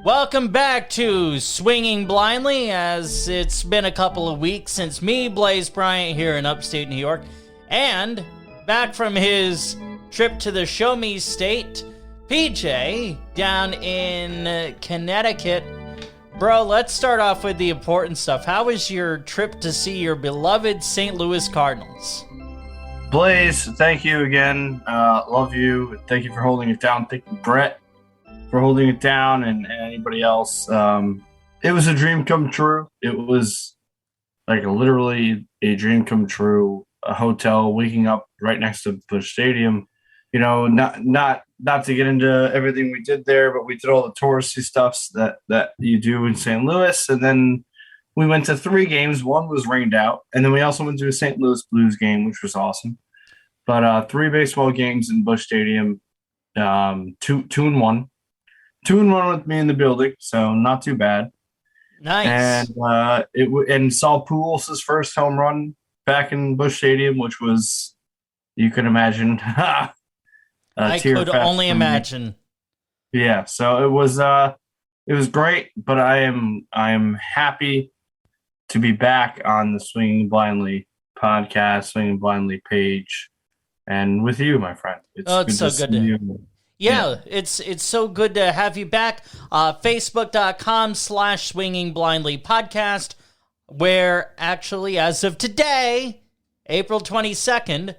Welcome back to Swinging Blindly, as it's been a couple of weeks since me, Blaze Bryant, here in upstate New York, and back from his trip to the Show Me State, PJ, down in Connecticut. Bro, let's start off with the important stuff. How was your trip to see your beloved St. Louis Cardinals? Blaze, thank you again. Love you. Thank you for holding it down. Thank you, Brett, for holding it down, and anybody else. It was a dream come true. It was like literally a dream come true. A hotel, waking up right next to Busch Stadium. You know, not to get into everything we did there, but we did all the touristy stuffs that you do in St. Louis, and then we went to 3 games. One was rained out, and then we also went to a St. Louis Blues game, which was awesome. But 3 baseball games in Busch Stadium, 2-1. 2-1 with me in the building, so not too bad. Nice. And saw Pujols' first home run back in Busch Stadium, which was, you can imagine. I could only imagine. Yeah, so it was great, but I am happy to be back on the Swinging Blindly podcast, Swinging Blindly page, and with you, my friend. It's so good to you. Yeah, it's so good to have you back. Facebook.com/Swinging Blindly podcast, where actually, as of today, April 22nd,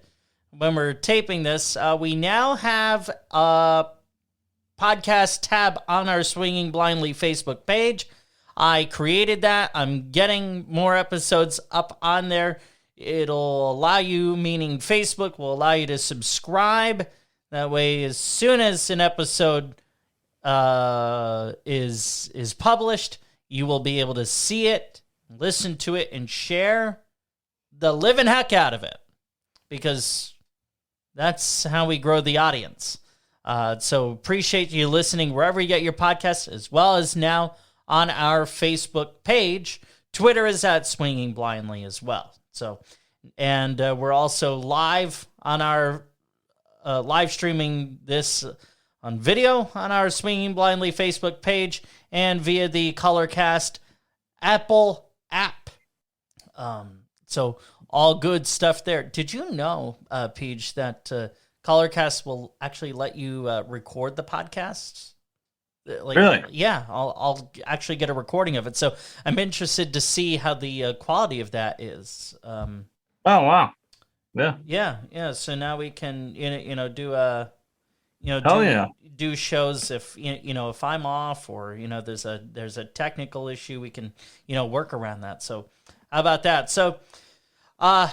when we're taping this, we now have a podcast tab on our Swinging Blindly Facebook page. I created that. I'm getting more episodes up on there. It'll allow you, meaning Facebook will allow you to subscribe. That way, as soon as an episode is published, you will be able to see it, listen to it, and share the living heck out of it, because that's how we grow the audience. So appreciate you listening wherever you get your podcasts, as well as now on our Facebook page. Twitter is at Swinging Blindly as well. So, and we're also live on our live streaming this on video on our Swinging Blindly Facebook page and via the Colorcast Apple app. So all good stuff there. Did you know, Peach, that Colorcast will actually let you record the podcasts? Really? Yeah, I'll actually get a recording of it. So I'm interested to see how the quality of that is. Oh, wow. Yeah. So now we can, do shows if if I'm off, or there's a technical issue, we can work around that. So how about that? So a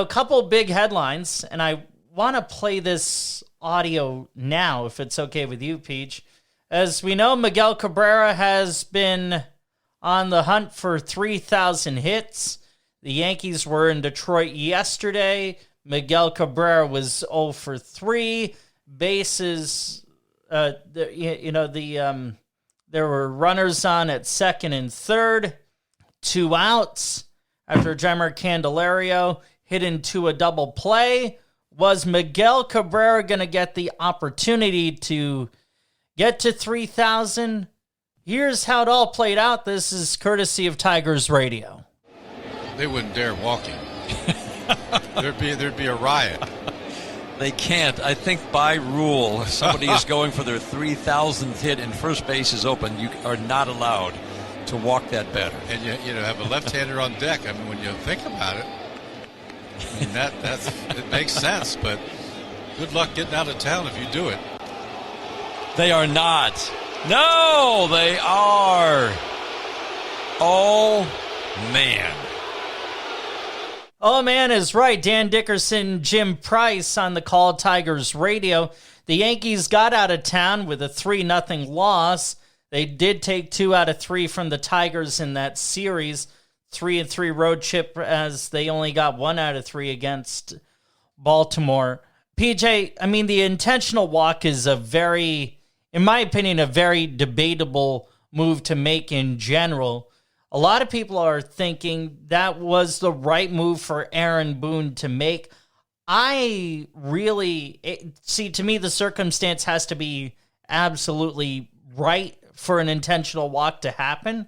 couple big headlines, and I want to play this audio now, if it's okay with you, Peach. As we know, Miguel Cabrera has been on the hunt for 3,000 hits. The Yankees were in Detroit yesterday. Miguel Cabrera was 0 for 3. Bases, there were runners on at second and third. 2 outs after Jeimer Candelario hit into a double play. Was Miguel Cabrera going to get the opportunity to get to 3,000? Here's how it all played out. This is courtesy of Tigers Radio. They wouldn't dare walk him. There'd be a riot. They can't. I think by rule, if somebody is going for their 3,000th hit and first base is open, you are not allowed to walk that batter. And you have a left-hander on deck. I mean, when you think about it, I mean, it makes sense. But good luck getting out of town if you do it. They are not. No, they are. Oh, man. Oh, man is right. Dan Dickerson, Jim Price on the Call Tigers Radio. The Yankees got out of town with a 3-0 loss. They did take 2 out of 3 from the Tigers in that series. 3-3 road trip, as they only got 1 out of 3 against Baltimore. PJ, I mean, the intentional walk is in my opinion, a very debatable move to make in general. A lot of people are thinking that was the right move for Aaron Boone to make. To me, the circumstance has to be absolutely right for an intentional walk to happen,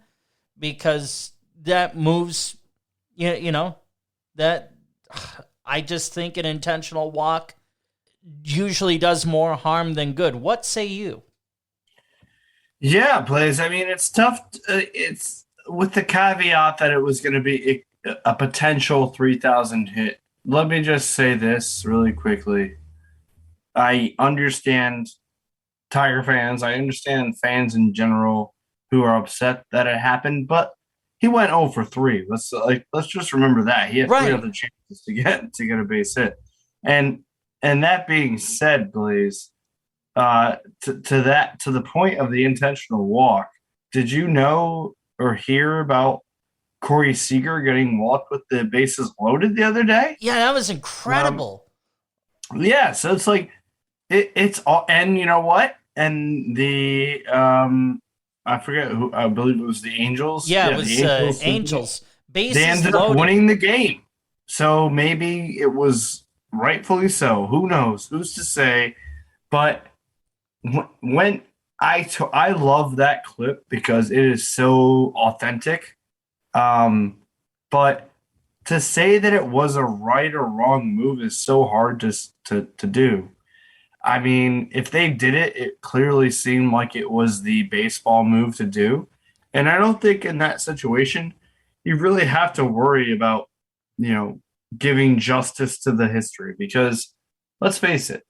because that moves, that I just think an intentional walk usually does more harm than good. What say you? Yeah, Blaze. I mean, it's tough. It's with the caveat that it was going to be a potential 3,000 hit. Let me just say this really quickly. I understand Tiger fans. I understand fans in general who are upset that it happened, but he went 0 for 3. Let's just remember that. He had Right. 3 other chances to get a base hit. And that being said, Blaze, to the point of the intentional walk, did you know or hear about Corey Seager getting walked with the bases loaded the other day? Yeah, that was incredible. Yeah, so it's like it's all, and you know what? And the I forget who, I believe it was the Angels. Yeah, it was the Angels. Bases they ended loaded. up winning the game. So maybe it was rightfully so. Who knows? Who's to say? But when I love that clip because it is so authentic. But to say that it was a right or wrong move is so hard to do. I mean, if they did it, it clearly seemed like it was the baseball move to do. And I don't think in that situation you really have to worry about, giving justice to the history, because let's face it,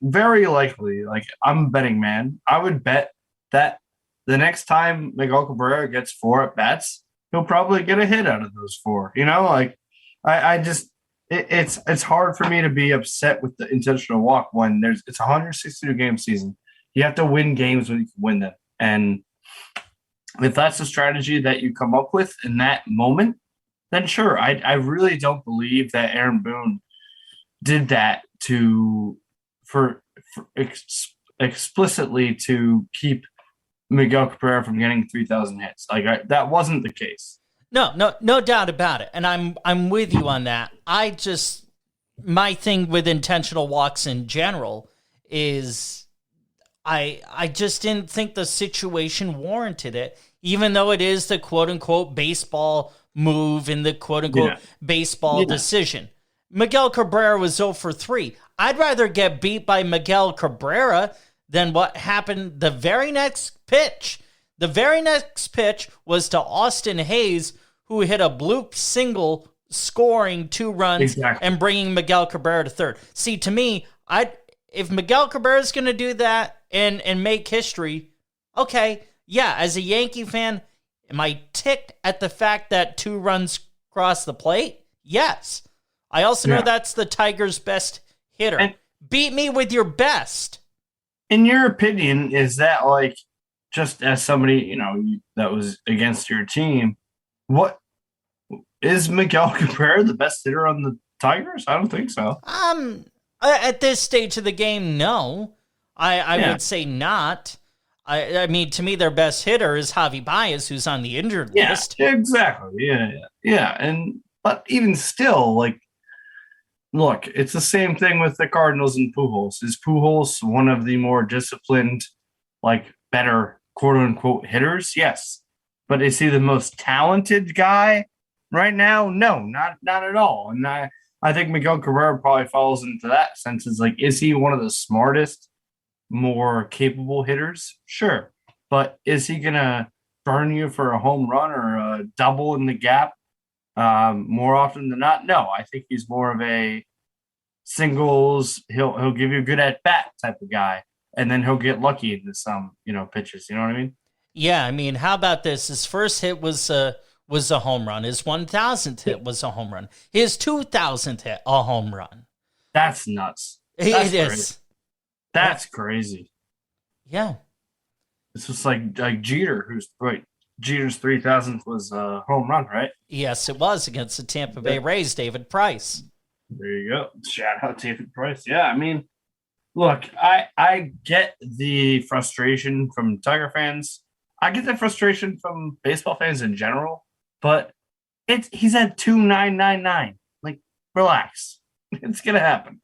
very likely, I'm a betting man, I would bet that the next time Miguel Cabrera gets 4 at bats, he'll probably get a hit out of those 4. It's hard for me to be upset with the intentional walk when it's a 162 game season. You have to win games when you can win them. And if that's the strategy that you come up with in that moment, then sure. I really don't believe that Aaron Boone did that explicitly to keep Miguel Cabrera from getting 3,000 hits. That wasn't the case. No doubt about it. And I'm with you on that. My thing with intentional walks in general is I just didn't think the situation warranted it, even though it is the quote unquote baseball move and the quote unquote baseball decision. Miguel Cabrera was 0 for 3. I'd rather get beat by Miguel Cabrera than what happened the very next pitch. The very next pitch was to Austin Hayes, who hit a bloop single, scoring 2 runs and bringing Miguel Cabrera to third. See, to me, if Miguel Cabrera is going to do that and make history, okay, yeah, as a Yankee fan, am I ticked at the fact that 2 runs crossed the plate? Yes. I also know that's the Tigers' best hitter. And beat me with your best. In your opinion, is that just as somebody, that was against your team, what is Miguel Cabrera the best hitter on the Tigers? I don't think so. At this stage of the game, no. I would say not. I mean, to me, their best hitter is Javi Baez, who's on the injured list. Exactly. Yeah. But even still, look, it's the same thing with the Cardinals and Pujols. Is Pujols one of the more disciplined, better quote-unquote hitters? Yes. But is he the most talented guy right now? No, not at all. And I think Miguel Cabrera probably falls into that sense. Is he one of the smartest, more capable hitters? Sure. But is he going to burn you for a home run or a double in the gap more often than not? No, I think he's more of a singles. He'll give you a good at bat type of guy, and then he'll get lucky into some pitches. You know what I mean? Yeah, I mean, how about this? His first hit was a home run. His 1,000th hit was a home run. His 2,000th hit, a home run. That's nuts. It is. That's crazy. Yeah. It's just like Jeter, Jeter's 3,000th was a home run, right? Yes, it was against the Tampa Bay Rays, David Price. There you go. Shout out David Price. Yeah, I mean, look, I get the frustration from Tiger fans. I get the frustration from baseball fans in general, but he's at 2.999. Like, relax. It's gonna happen.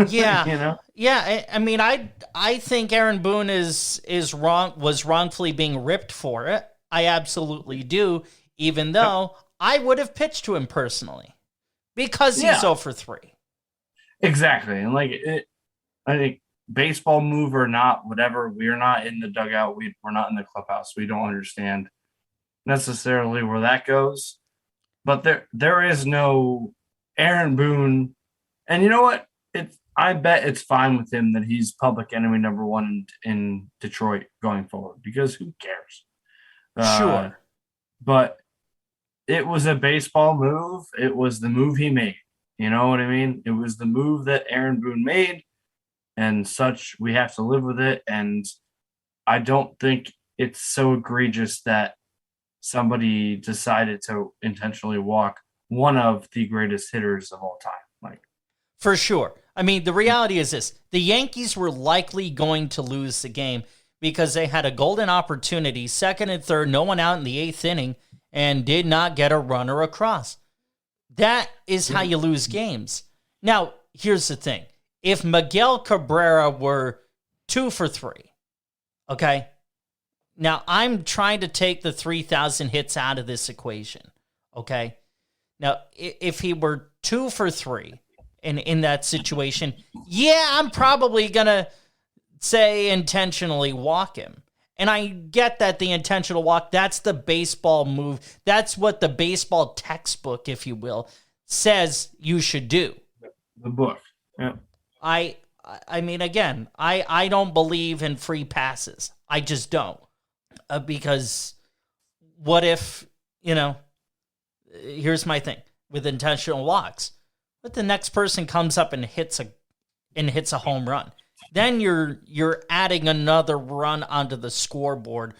Yeah, you know. yeah. I mean, I think Aaron Boone was wrongfully being ripped for it. I absolutely do. Even though I would have pitched to him personally because he's 0 for 3. Exactly, and I think baseball move or not, whatever. We're not in the dugout. We're not in the clubhouse. We don't understand necessarily where that goes. But there is no Aaron Boone, and you know what? I bet it's fine with him that he's public enemy number one in Detroit going forward, because who cares? Sure. But it was a baseball move. It was the move he made. You know what I mean? It was the move that Aaron Boone made, and such. We have to live with it. And I don't think it's so egregious that somebody decided to intentionally walk one of the greatest hitters of all time. Like, for sure. I mean, the reality is this. The Yankees were likely going to lose the game because they had a golden opportunity, second and third, no one out in the 8th inning, and did not get a runner across. That is how you lose games. Now, here's the thing. If Miguel Cabrera were 2 for 3, okay? Now, I'm trying to take the 3,000 hits out of this equation, okay? Now, if he were 2 for 3 in that situation, yeah, I'm probably going to say intentionally walk him. And I get that the intentional walk, that's the baseball move. That's what the baseball textbook, if you will, says you should do. The book. Yeah. I mean, again, I don't believe in free passes. I just don't. Because what if, here's my thing with intentional walks. But the next person comes up and hits a home run. Then you're adding another run onto the scoreboard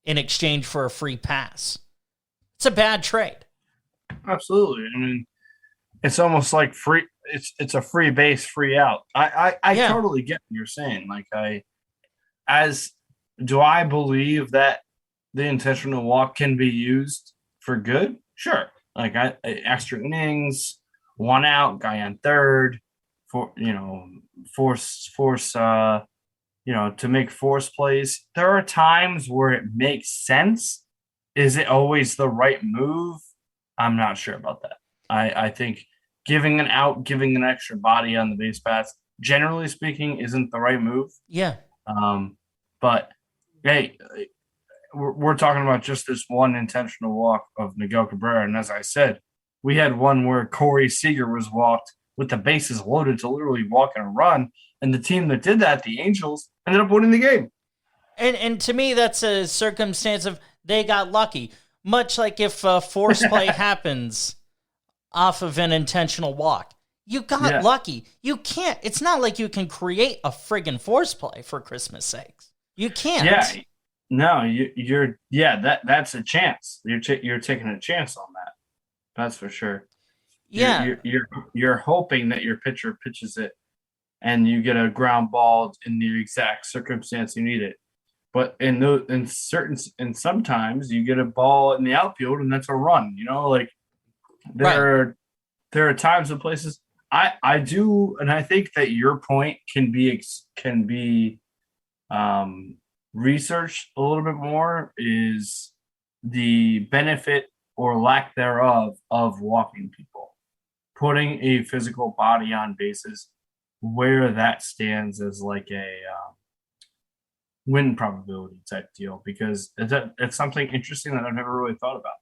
in exchange for a free pass. It's a bad trade. Absolutely. I mean, it's almost like free. It's a free base, free out. I totally get what you're saying. Like, do I believe that the intentional walk can be used for good? Sure. Like, extra innings, 1 out, guy on third, force to make force plays. There are times where it makes sense. Is it always the right move? I'm not sure about that. I think giving an out, giving an extra body on the base pass, generally speaking, isn't the right move. Yeah. But hey, we're talking about just this one intentional walk of Miguel Cabrera, and as I said, we had one where Corey Seager was walked with the bases loaded to literally walk and run, and the team that did that, the Angels, ended up winning the game. And to me, that's a circumstance of they got lucky. Much like if a force play happens off of an intentional walk. You got lucky. You can't. It's not like you can create a friggin' force play, for Christmas sakes. You can't. Yeah. No, you're that's a chance. You're taking a chance on that. That's for sure. Yeah. You're hoping that your pitcher pitches it and you get a ground ball in the exact circumstance you need it. But sometimes you get a ball in the outfield and that's a run. Like there are times and places I do, and I think that your point can be researched a little bit more, is the benefit or lack thereof of walking people, putting a physical body on bases, where that stands as like a win probability type deal, because it's something interesting that I've never really thought about.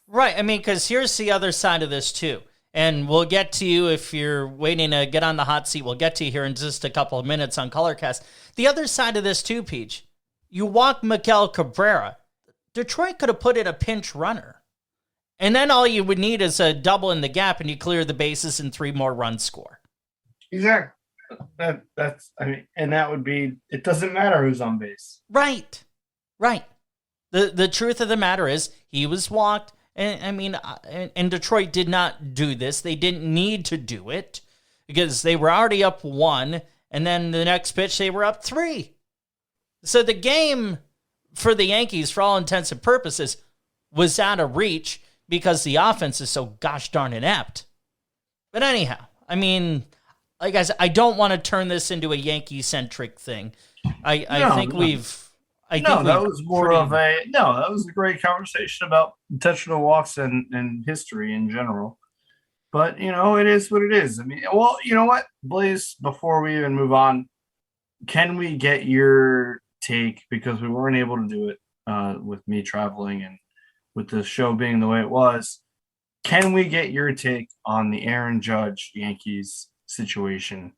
Right. I mean, because here's the other side of this too. And we'll get to you if you're waiting to get on the hot seat. We'll get to you here in just a couple of minutes on Colorcast. The other side of this too, Peach, you walk Miguel Cabrera. Detroit could have put in a pinch runner. And then all you would need is a double in the gap and you clear the bases and 3 more runs score. Exactly. And that would be, it doesn't matter who's on base. Right. The truth of the matter is he was walked. And Detroit did not do this. They didn't need to do it because they were already up 1, and then the next pitch they were up 3. So the game for the Yankees, for all intents and purposes, was out of reach because the offense is so gosh darn inept. But anyhow, I mean, like I said, I don't want to turn this into a Yankee-centric thing. I think we've... that was more of a... No, that was a great conversation about intentional walks and history in general. But, it is what it is. I mean, well, you know what, Blaze, before we even move on, can we get your take, because we weren't able to do it with me traveling and with the show being the way it was, can we get your take on the Aaron Judge Yankees situation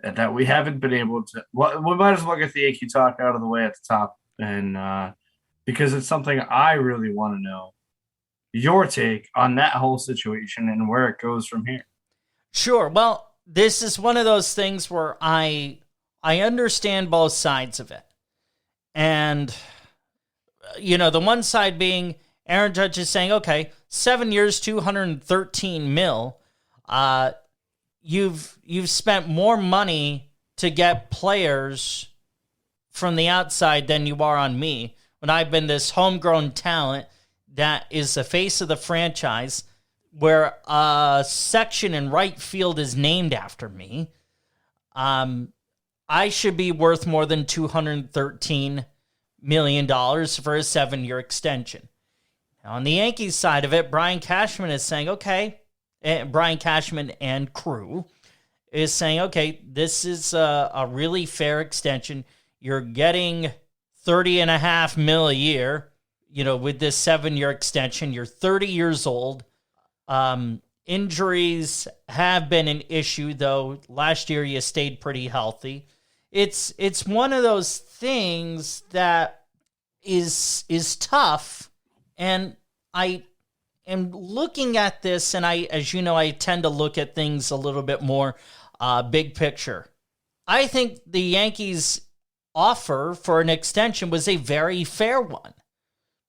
that we haven't been able to? Well, we might as well get the Yankee talk out of the way at the top, and because it's something I really want to know your take on that whole situation and where it goes from here. Sure. Well, this is one of those things where I understand both sides of it. And, the one side being Aaron Judge is saying, okay, 7 years, $213 million. You've spent more money to get players from the outside than you are on me, when I've been this homegrown talent that is the face of the franchise, where a section in right field is named after me. I should be worth more than $213 million for a 7-year extension. Now, on the Yankees side of it, Brian Cashman is saying, okay, Brian Cashman and crew is saying, okay, this is a really fair extension. You're getting $30.5 million a year, with this 7-year extension. You're 30 years old. Injuries have been an issue, though. Last year you stayed pretty healthy. It's one of those things that is tough, and I am looking at this, and as you know, I tend to look at things a little bit more big picture. I think the Yankees' offer for an extension was a very fair one,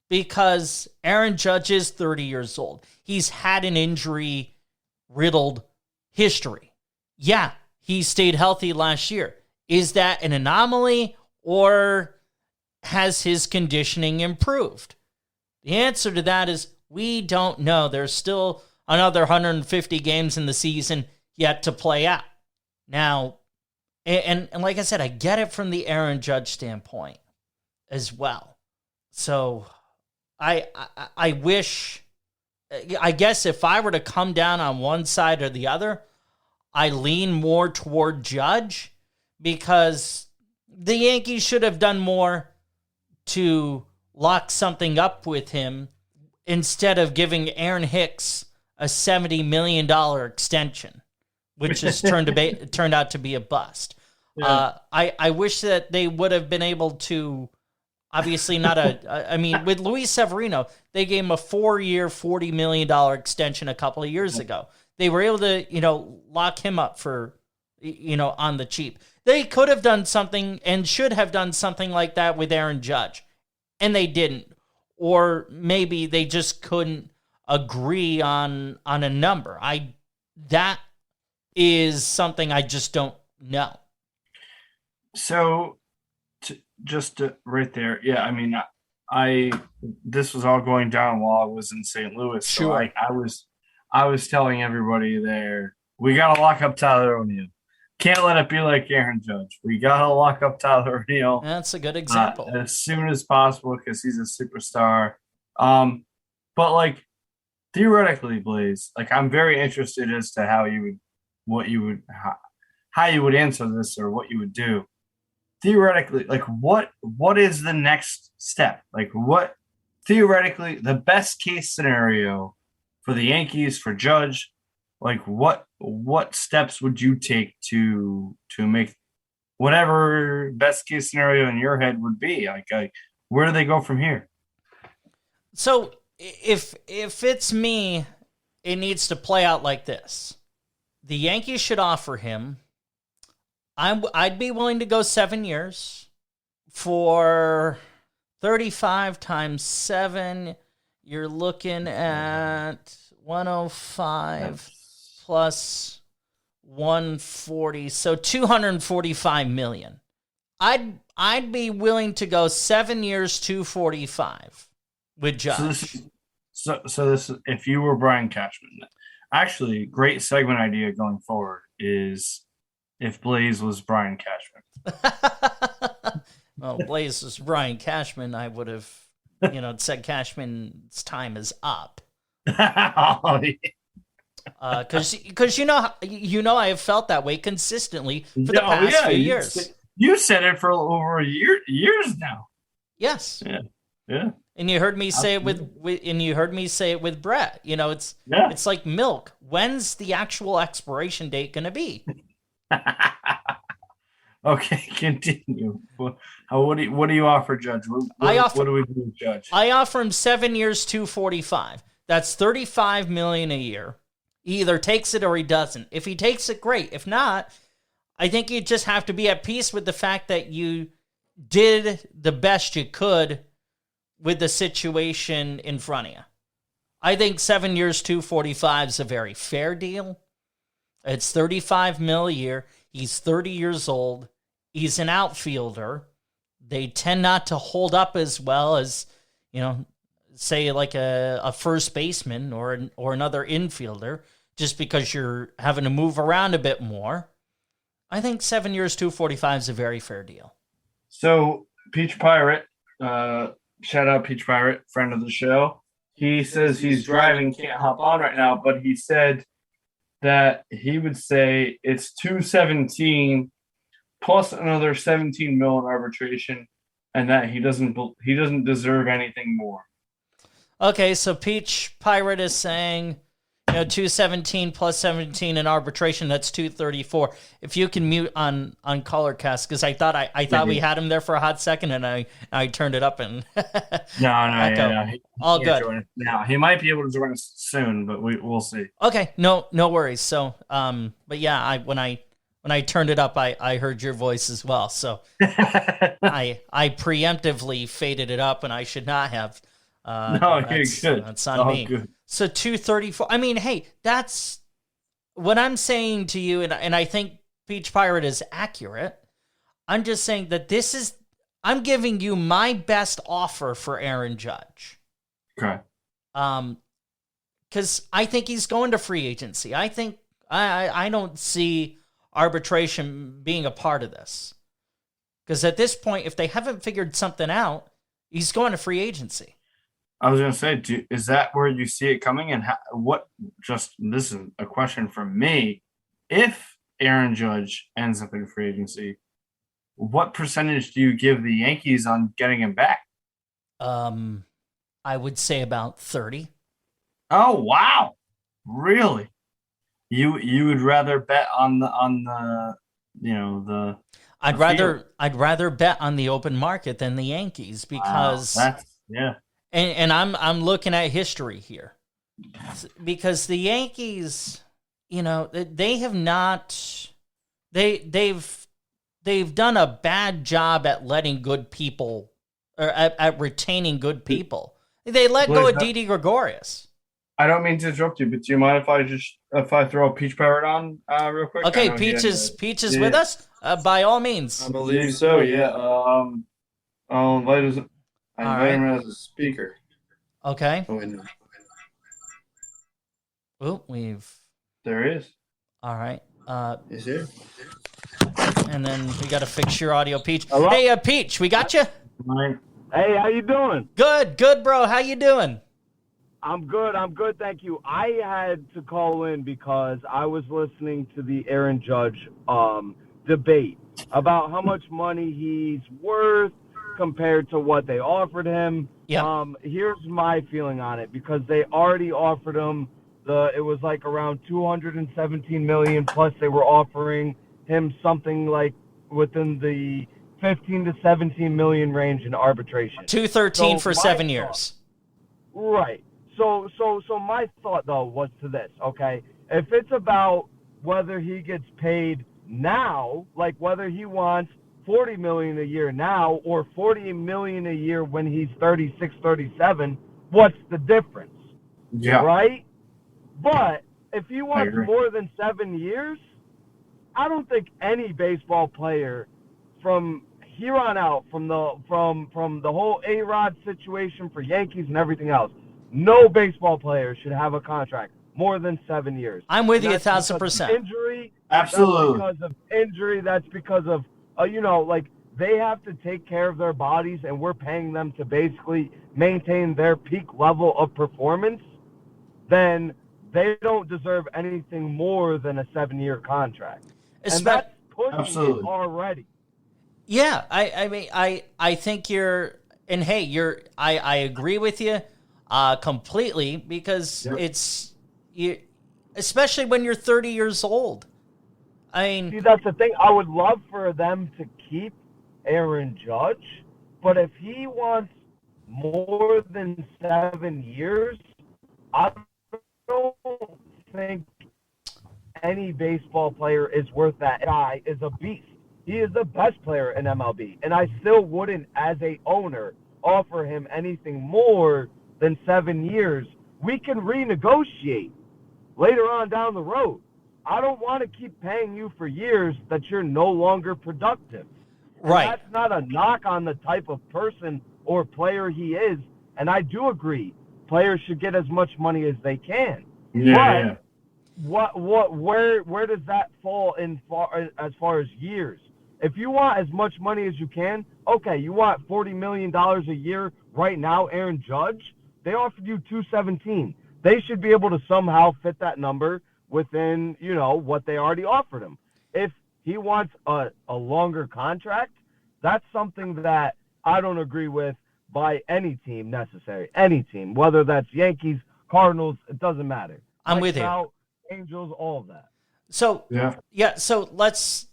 because Aaron Judge is 30 years old. He's had an injury-riddled history. Yeah, he stayed healthy last year. Is that an anomaly, or has his conditioning improved? The answer to that is we don't know. There's still another 150 games in the season yet to play out. Now, and like I said, I get it from the Aaron Judge standpoint as well. So I wish, I guess if I were to come down on one side or the other, I lean more toward Judge, because the Yankees should have done more to lock something up with him instead of giving Aaron Hicks a $70 million extension, which has turned out to be a bust. Yeah. I wish that they would have been able to, obviously not I mean, with Luis Severino, they gave him a 4-year, $40 million extension a couple of years ago. They were able to, lock him up for, on the cheap. They could have done something and should have done something like that with Aaron Judge, and they didn't. Or maybe they just couldn't agree on a number. That is something I just don't know. So, right there, yeah. I mean, this was all going down while I was in St. Louis. So sure. I was telling everybody there, we gotta lock up Tyler O'Neill. Can't let it be like Aaron Judge. We gotta lock up Tyler O'Neill. That's a good example. As soon as possible, because he's a superstar. But theoretically, Blaze, I'm very interested as to how you would answer this, or what you would do. Theoretically, what is the next step? What theoretically the best case scenario for the Yankees, for Judge? What steps would you take to make whatever best case scenario in your head would be? Where do they go from here? So if it's me, it needs to play out like this. The Yankees should offer him, I'd be willing to go 7 years for 35 times 7. You're looking at 105 plus 140, so $245 million. I'd I'd be willing to go 7 years, 245 with Judge. So this is if you were Brian Cashman. Actually, great segment idea going forward is if Blaze was Brian Cashman. Well, Blaze was Brian Cashman. I would have, said Cashman's time is up. Oh, yeah. Because I have felt that way consistently for the past few years. You said it for over years now. Yes. Yeah. And you heard me say it with Brett. It's like milk. When's the actual expiration date going to be? Okay, continue. What do you offer, Judge? What do we do, Judge? I offer him 7 years, 245. That's $35 million a year. He either takes it or he doesn't. If he takes it, great. If not, I think you just have to be at peace with the fact that you did the best you could with the situation in front of you. I think 7 years, 245 is a very fair deal. It's $35 million a year. He's 30 years old. He's an outfielder. They tend not to hold up as well as, say like a first baseman or another infielder, just because you're having to move around a bit more. I think 7 years, 245 is a very fair deal. So Peach Pirate, shout out Peach Pirate, friend of the show. He says he's driving, can't hop on right now, but he said that he would say it's 217 plus another 17 mil in arbitration, and that he doesn't deserve anything more. Okay, so Peach Pirate is saying, 217 plus 17 in arbitration, that's 234. If you can mute on ColorCast, because I thought we had him there for a hot second, and I turned it up and no, all good. Now he might be able to join us soon, but we'll see. Okay, no worries. So, but yeah, when I turned it up, I heard your voice as well. So I preemptively faded it up, and I should not have. No, you're good. That's on me. Good. So 234. I mean, hey, that's what I'm saying to you, and I think Peach Pirate is accurate. I'm just saying that I'm giving you my best offer for Aaron Judge. Okay. Because I think he's going to free agency. I think I don't see arbitration being a part of this. Because at this point, if they haven't figured something out, he's going to free agency. I was going to say, is that where you see it coming? And this is a question from me. If Aaron Judge ends up in free agency, what percentage do you give the Yankees on getting him back? I would say about 30. Oh, wow. Really? You would rather bet on the I'd rather bet on the open market than the Yankees because And I'm looking at history here, because the Yankees, they have not, they've done a bad job at letting good people, or at retaining good people. They let go of Didi Gregorius. I don't mean to interrupt you, but do you mind if I throw Peach Pirate on real quick? Okay, Peach is with us. By all means. I believe so. Yeah. I'll invite him. I invite him as a speaker. Okay. Oh, wait, no. Oh, There he is. All right. Is there? And then we got to fix your audio, Peach. Hello? Hey, Peach, we got you. Hey, how you doing? Good, bro. How you doing? I'm good, thank you. I had to call in because I was listening to the Aaron Judge debate about how much money he's worth compared to what they offered him. Yeah. Here's my feeling on it, because they already offered him it was like around $217 million, plus they were offering him something like within the 15 to 17 million range in arbitration. 213 for 7 years. Right. So my thought though was to this, okay? If it's about whether he gets paid now, like whether he wants $40 million a year now or $40 million a year when he's 36, 37, what's the difference? Yeah. Right? But if he wants more than 7 years, I don't think any baseball player from here on out, from the whole A-Rod situation for Yankees and everything else, no baseball player should have a contract more than 7 years. I'm with you That's 1,000%. Injury. Absolutely. That's because of injury. That's because of like they have to take care of their bodies, and we're paying them to basically maintain their peak level of performance. Then they don't deserve anything more than a 7-year contract. And that's pushing it already. Yeah, I mean, I think I agree with you completely, because especially when you're 30 years old. I mean, see, that's the thing. I would love for them to keep Aaron Judge, but if he wants more than 7 years, I don't think any baseball player is worth that. Guy is a beast. He is the best player in MLB, and I still wouldn't, as a owner, offer him anything more than 7 years. We can renegotiate later on down the road. I don't want to keep paying you for years that you're no longer productive. And right. That's not a knock on the type of person or player he is, and I do agree. Players should get as much money as they can. Yeah. Where does that fall as far as years? If you want as much money as you can, okay, you want $40 million a year right now, Aaron Judge, they offered you $217. They should be able to somehow fit that number within, what they already offered him. If he wants a longer contract, that's something that I don't agree with by any team necessary. Any team, whether that's Yankees, Cardinals, it doesn't matter. I'm with you. Angels, all of that. So so let's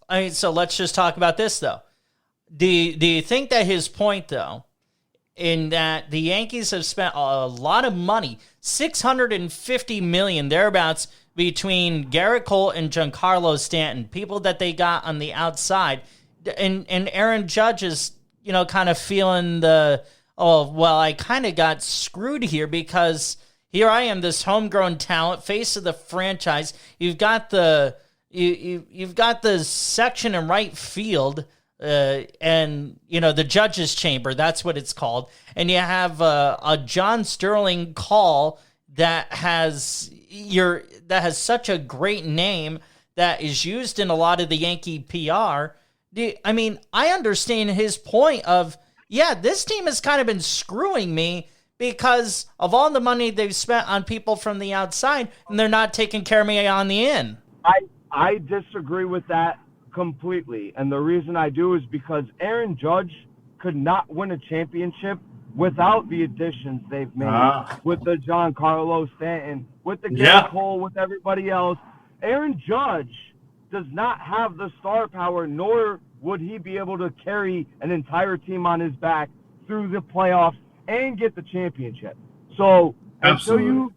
just talk about this though. Do you think that his point though, in that the Yankees have spent a lot of money, $650 million thereabouts, between Garrett Cole and Giancarlo Stanton, people that they got on the outside, and Aaron Judge is kind of feeling I kind of got screwed here, because here I am, this homegrown talent, face of the franchise. You've got you've got the section in right field, and the judge's chamber. That's what it's called. And you have a John Sterling call that has such a great name that is used in a lot of the Yankee PR. I mean, I understand his point of, this team has kind of been screwing me because of all the money they've spent on people from the outside, and they're not taking care of me on the in. I disagree with that completely. And the reason I do is because Aaron Judge could not win a championship without the additions they've made, with the Giancarlo Stanton, with the Garrett Cole, with everybody else. Aaron Judge does not have the star power, nor would he be able to carry an entire team on his back through the playoffs and get the championship. So until you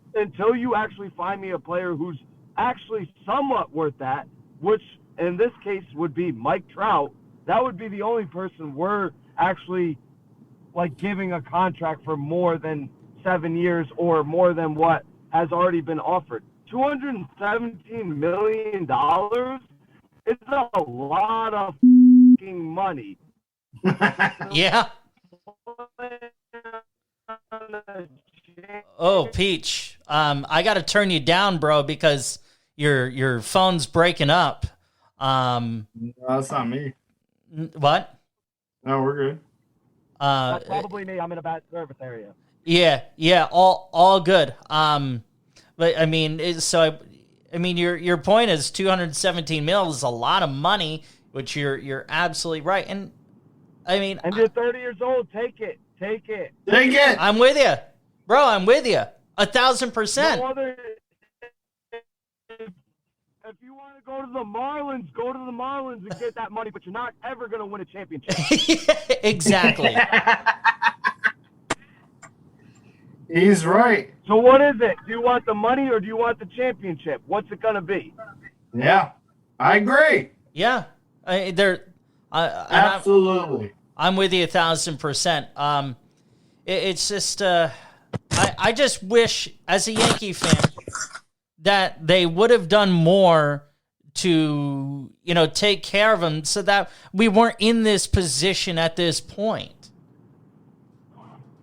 actually find me a player who's actually somewhat worth that, which in this case would be Mike Trout, that would be the only person we're actually giving a contract for more than 7 years or more than what has already been offered. $217 million is a lot of money. Yeah. Oh, Peach, I got to turn you down, bro, because your phone's breaking up. No, that's not me. What? No, we're good. That's probably me. I'm in a bad service area. Yeah, all good. But I mean, your point is $217 million is a lot of money, which you're absolutely right. And I mean, and you're 30 years old. Take it. I'm with you, bro. I'm with you 1,000%. No other. If you want to go to the Marlins and get that money, but you're not ever going to win a championship. Exactly. He's right. So what is it? Do you want the money or do you want the championship? What's it going to be? Yeah, I agree. Yeah, absolutely. I'm with you 1,000%. It's just, I just wish, as a Yankee fan, that they would have done more to, take care of him so that we weren't in this position at this point.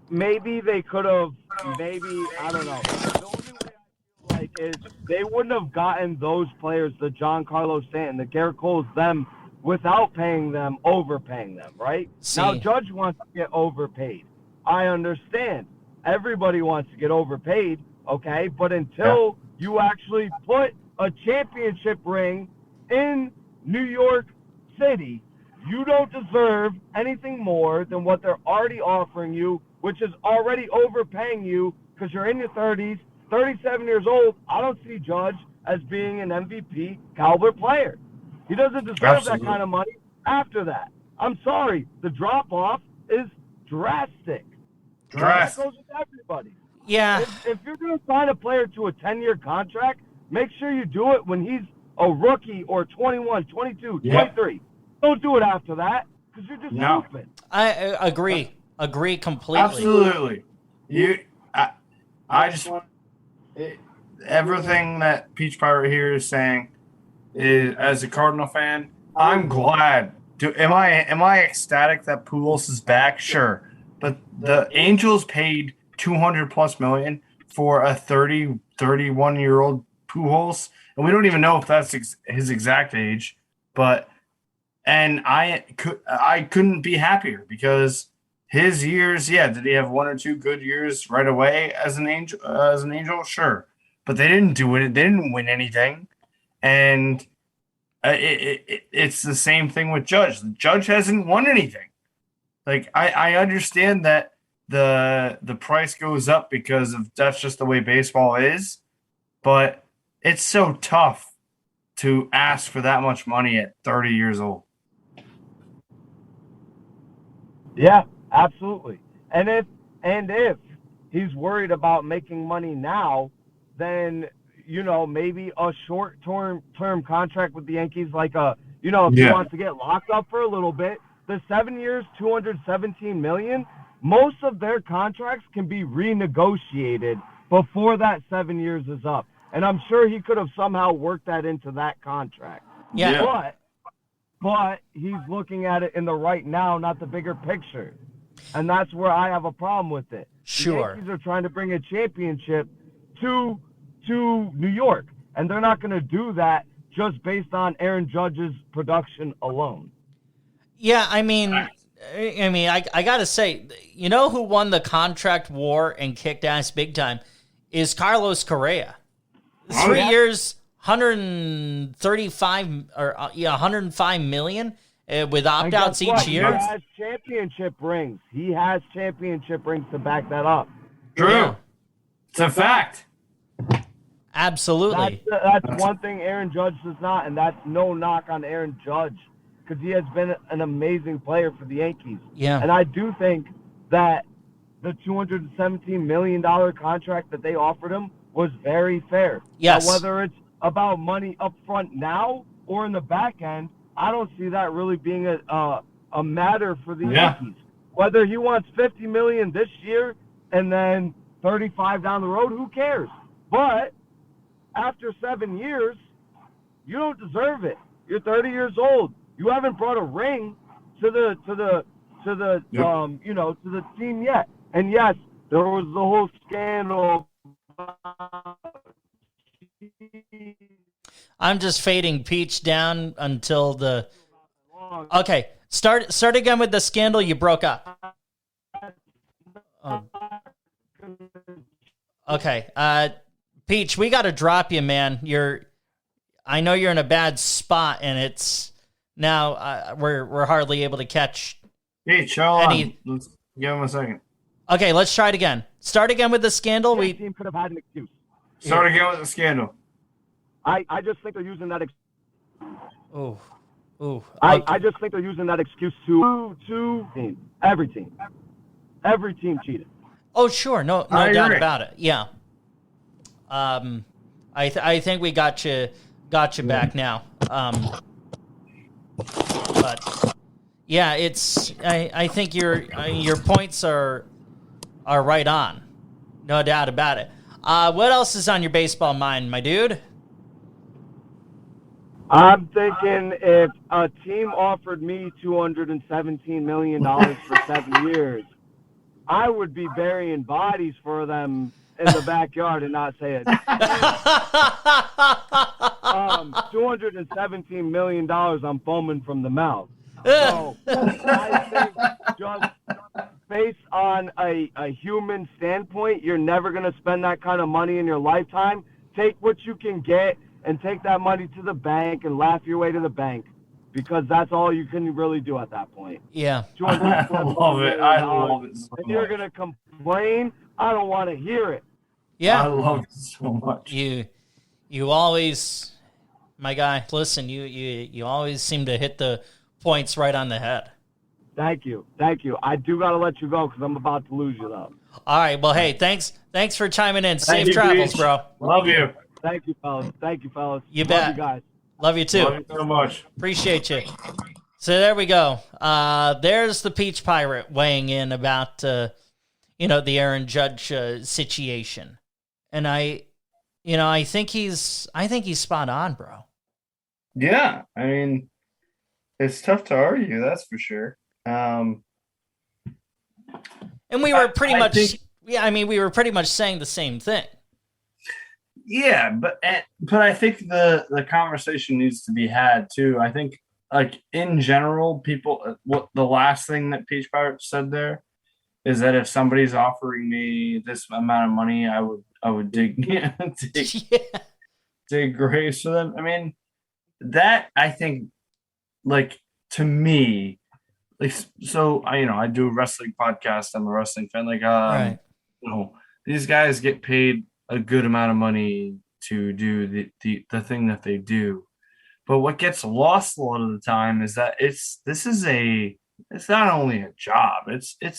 Maybe they could have, I don't know. The only way I feel like is they wouldn't have gotten those players, the Giancarlo Stanton, the Garrett Coles, them, without paying them, overpaying them, right? See. Now, Judge wants to get overpaid. I understand. Everybody wants to get overpaid, okay? But until you actually put a championship ring in New York City, you don't deserve anything more than what they're already offering you, which is already overpaying you because you're in your 30s, 37 years old. I don't see Judge as being an MVP caliber player. He doesn't deserve that kind of money after that. I'm sorry. The drop-off is drastic. That goes with everybody. Yeah. If you're going to sign a player to a 10-year contract, make sure you do it when he's a rookie or 21, 22, 23. Don't do it after that because you're just stupid. I agree. Agree completely. Absolutely. I just want everything that Peach Pirate here is saying is, as a Cardinal fan, I'm glad. Am I ecstatic that Pujols is back? Sure, but the Angels paid $200+ million for a 31-year-old Pujols, and we don't even know if that's his exact age. And I couldn't be happier because his years, did he have one or two good years right away as an Angel? Sure, but they didn't do it. They didn't win anything, and it's the same thing with Judge. The Judge hasn't won anything. Like I understand that the price goes up because of that's just the way baseball is, but it's so tough to ask for that much money at 30 years old. Yeah, absolutely. And if he's worried about making money now, then maybe a short-term contract with the Yankees, like if he wants to get locked up for a little bit, the 7 years, $217 million, most of their contracts can be renegotiated before that 7 years is up. And I'm sure he could have somehow worked that into that contract. Yeah. But he's looking at it in the right now, not the bigger picture. And that's where I have a problem with it. Sure. The Yankees are trying to bring a championship to New York, and they're not going to do that just based on Aaron Judge's production alone. Yeah, I got to say, who won the contract war and kicked ass big time is Carlos Correa. 3 years, 105 million with opt-outs each year. He has championship rings. He has championship rings to back that up. True. Yeah. It's a fact. Absolutely. That's one thing Aaron Judge does not, and that's no knock on Aaron Judge because he has been an amazing player for the Yankees. Yeah. And I do think that the $217 million contract that they offered him was very fair. Yes. Now, whether it's about money up front now or in the back end, I don't see that really being a matter for the Yankees. Whether he wants $50 million this year and then 35 down the road, who cares? But after 7 years, you don't deserve it. You're 30 years old. You haven't brought a ring to the team yet. And yes, there was the whole scandal. I'm just fading Peach down until the. Okay, start again with the scandal. You broke up. Okay, Peach, we got to drop you, man. I know you're in a bad spot, and it's now we're hardly able to catch. Peach, hold on. Let's give him a second. Okay, let's try it again. Start again with the scandal. The team could have had an excuse. Start again with the scandal. I just think they're using that excuse. Oh. Okay. I just think they're using that excuse to every team. Every team cheated. Oh, sure. No doubt about it. Yeah. I think we got you back now. But yeah, I think your points are right on. No doubt about it. What else is on your baseball mind, my dude? I'm thinking if a team offered me $217 million for 7 years, I would be burying bodies for them in the backyard and not say a $217 million, I'm foaming from the mouth. So I think just based on a human standpoint, you're never going to spend that kind of money in your lifetime. Take what you can get and take that money to the bank and laugh your way to the bank, because that's all you can really do at that point. Yeah. I love it. I love it so If you're much. going to complain, I don't want to hear it. Yeah. I love it so much. You always, my guy, listen, you always seem to hit the points right on the head. Thank you. I do got to let you go because I'm about to lose you, though. All right. Well, hey, thanks for chiming in. Thank Safe you, travels, Beach. bro. Love you. Thank you, fellas. You Love bet. you guys. Love you too. Love you so much. Appreciate you. So there we go. There's the Peach Pirate weighing in about the Aaron Judge situation, and I think he's spot on, bro. Yeah, I mean, it's tough to argue, that's for sure. And we were pretty I much, think- we were pretty much saying the same thing. Yeah, but I think the conversation needs to be had too. I think, like, in general, people, what the last thing that Peach Pirate said there is that if somebody's offering me this amount of money, I would dig Yeah. dig graves for them. I mean, that, I think, like, to me, like, so I do a wrestling podcast. I'm a wrestling fan. Like, Right. These guys get paid a good amount of money to do the thing that they do. But what gets lost a lot of the time is that it's not only a job, it's a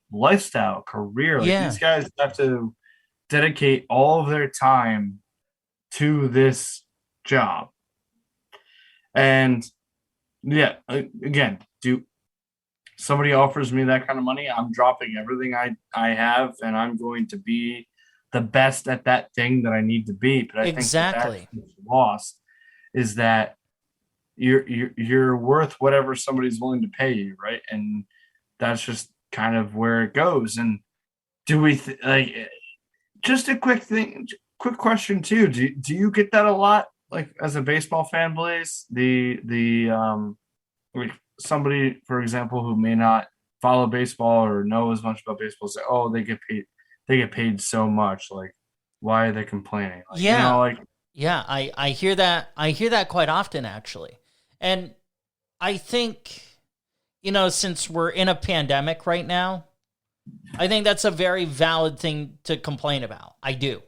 lifestyle career. Like, Yeah. these guys have to dedicate all of their time to this job. And yeah, again, somebody offers me that kind of money, I'm dropping everything I have, and I'm going to be the best at that thing that I need to be. But I Exactly. think that's what's lost is that you're worth whatever somebody's willing to pay you, right? And that's just kind of where it goes. And do we just a quick question too? Do you get that a lot, like, as a baseball fan, Blaze? Like, somebody, for example, who may not follow baseball or know as much about baseball say, "Oh, they get paid so much. Like, why are they complaining?" Like, Yeah. Yeah, I hear that. I hear that quite often, actually. And I think, since we're in a pandemic right now, I think that's a very valid thing to complain about. I do.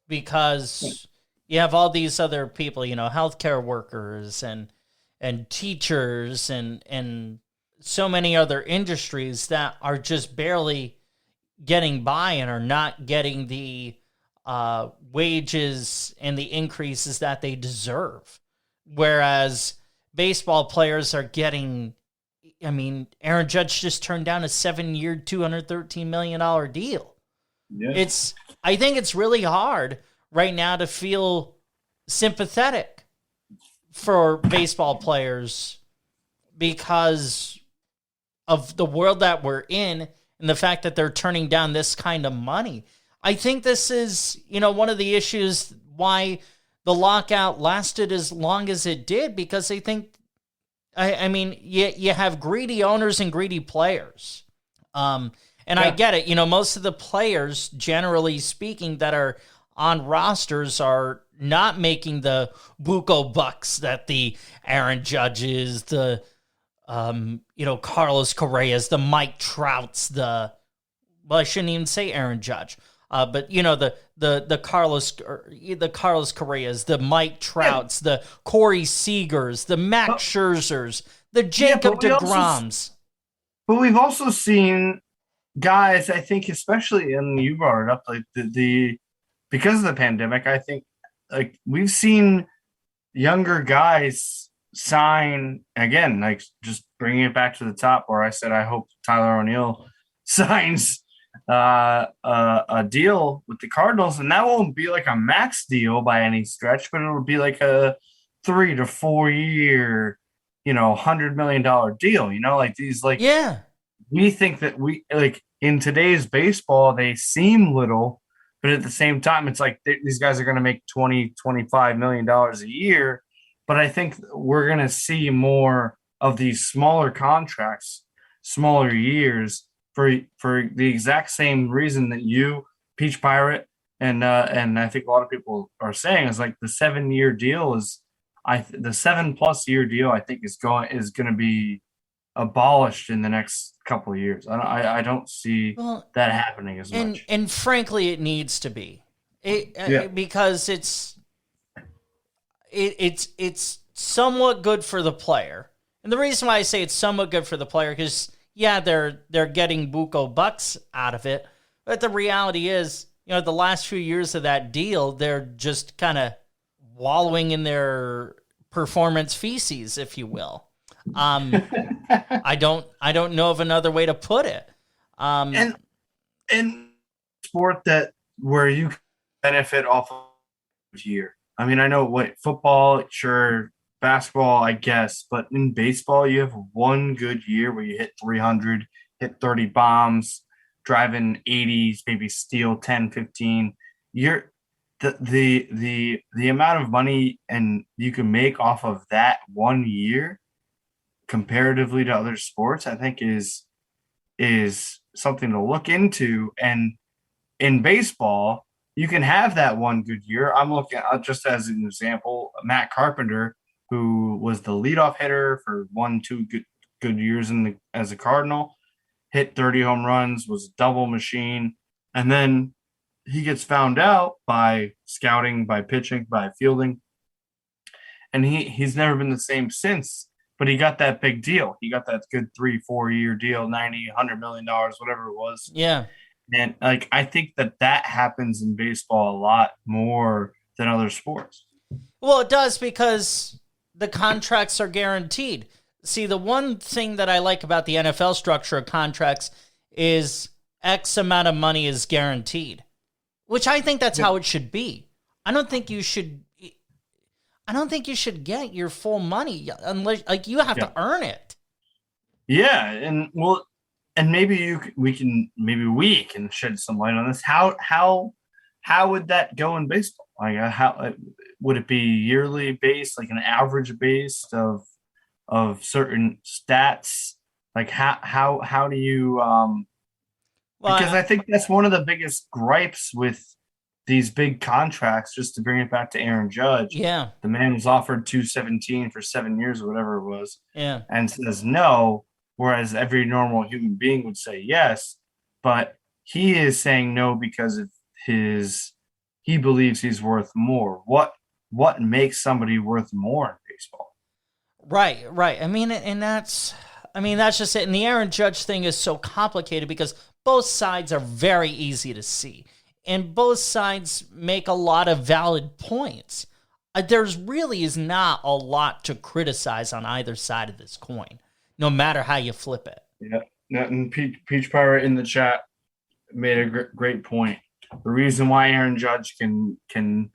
Because you have all these other people, healthcare workers and teachers and so many other industries that are just barely getting by and are not getting the wages and the increases that they deserve. Whereas baseball players are getting, Aaron Judge just turned down a 7-year, $213 million deal. Yeah. I think it's really hard right now to feel sympathetic for baseball players because of the world that we're in and the fact that they're turning down this kind of money. I think this is, one of the issues why the lockout lasted as long as it did, because they think, you have greedy owners and greedy players. And yeah. I get it. Most of the players, generally speaking, that are on rosters are not making the buco bucks that the Aaron Judges, the Carlos Correas, the Mike Trouts, I shouldn't even say Aaron Judge, but the Carlos Correas, the Mike Trouts, the Corey Seagers, the Max Scherzers, the Jacob deGroms. But we've also seen guys, I think, especially, and you brought it up, like because of the pandemic, I think, like, we've seen younger guys sign again, like, just bringing it back to the top where I said I hope Tyler O'Neill signs a deal with the Cardinals, and that won't be like a max deal by any stretch, but it'll be like a 3 to 4 year, $100 million deal. Like these, like Yeah. we think that we like in today's baseball they seem little, but at the same time it's like these guys are going to make 20-25 million dollars a year. But I think we're going to see more of these smaller contracts, smaller years for the exact same reason that you, Peach Pirate, and I think a lot of people are saying is like the 7 year deal is the 7+ year deal I think is going to be abolished in the next couple of years. I don't see Well, that happening as and much. and frankly, it needs to be. Yeah. Because it's somewhat good for the player. And the reason why I say it's somewhat good for the player, because yeah, they're getting buco bucks out of it, but the reality is, the last few years of that deal, they're just kind of wallowing in their performance feces, if you will. I don't know of another way to put it. And sport that where you can benefit off of year. I mean, I know what football, sure, basketball, I guess, but in baseball, you have one good year where you hit 300, hit 30 bombs, driving 80s, maybe steal 10, 15. You're the amount of money and you can make off of that one year comparatively to other sports, I think is something to look into. And in baseball, you can have that one good year. I'm looking at, just as an example, Matt Carpenter, who was the leadoff hitter for 1-2 good years as a Cardinal, hit 30 home runs, was a double machine, and then he gets found out by scouting, by pitching, by fielding, and he's never been the same since. But he got that big deal. He got that good 3-4 year deal, 90, $100 million, whatever it was. Yeah. And like I think that happens in baseball a lot more than other sports. Well, it does because the contracts are guaranteed. See, the one thing that I like about the NFL structure of contracts is X amount of money is guaranteed, which I think that's how it should be. I don't think you should get your full money unless you have to earn it. Yeah, and maybe we can shed some light on this. How would that go in baseball? Like, how would it be yearly based, like an average based of certain stats? Like how do you because I think that's one of the biggest gripes with these big contracts. Just to bring it back to Aaron Judge, yeah, the man was offered $217 for 7 years or whatever it was, yeah, and says no. Whereas every normal human being would say yes, but he is saying no because of he believes he's worth more. What makes somebody worth more in baseball? Right. I mean, that's just it. And the Aaron Judge thing is so complicated because both sides are very easy to see, and both sides make a lot of valid points. There's really is not a lot to criticize on either side of this coin, no matter how you flip it. Yeah, and Peach Pirate in the chat made a great point. The reason why Aaron Judge can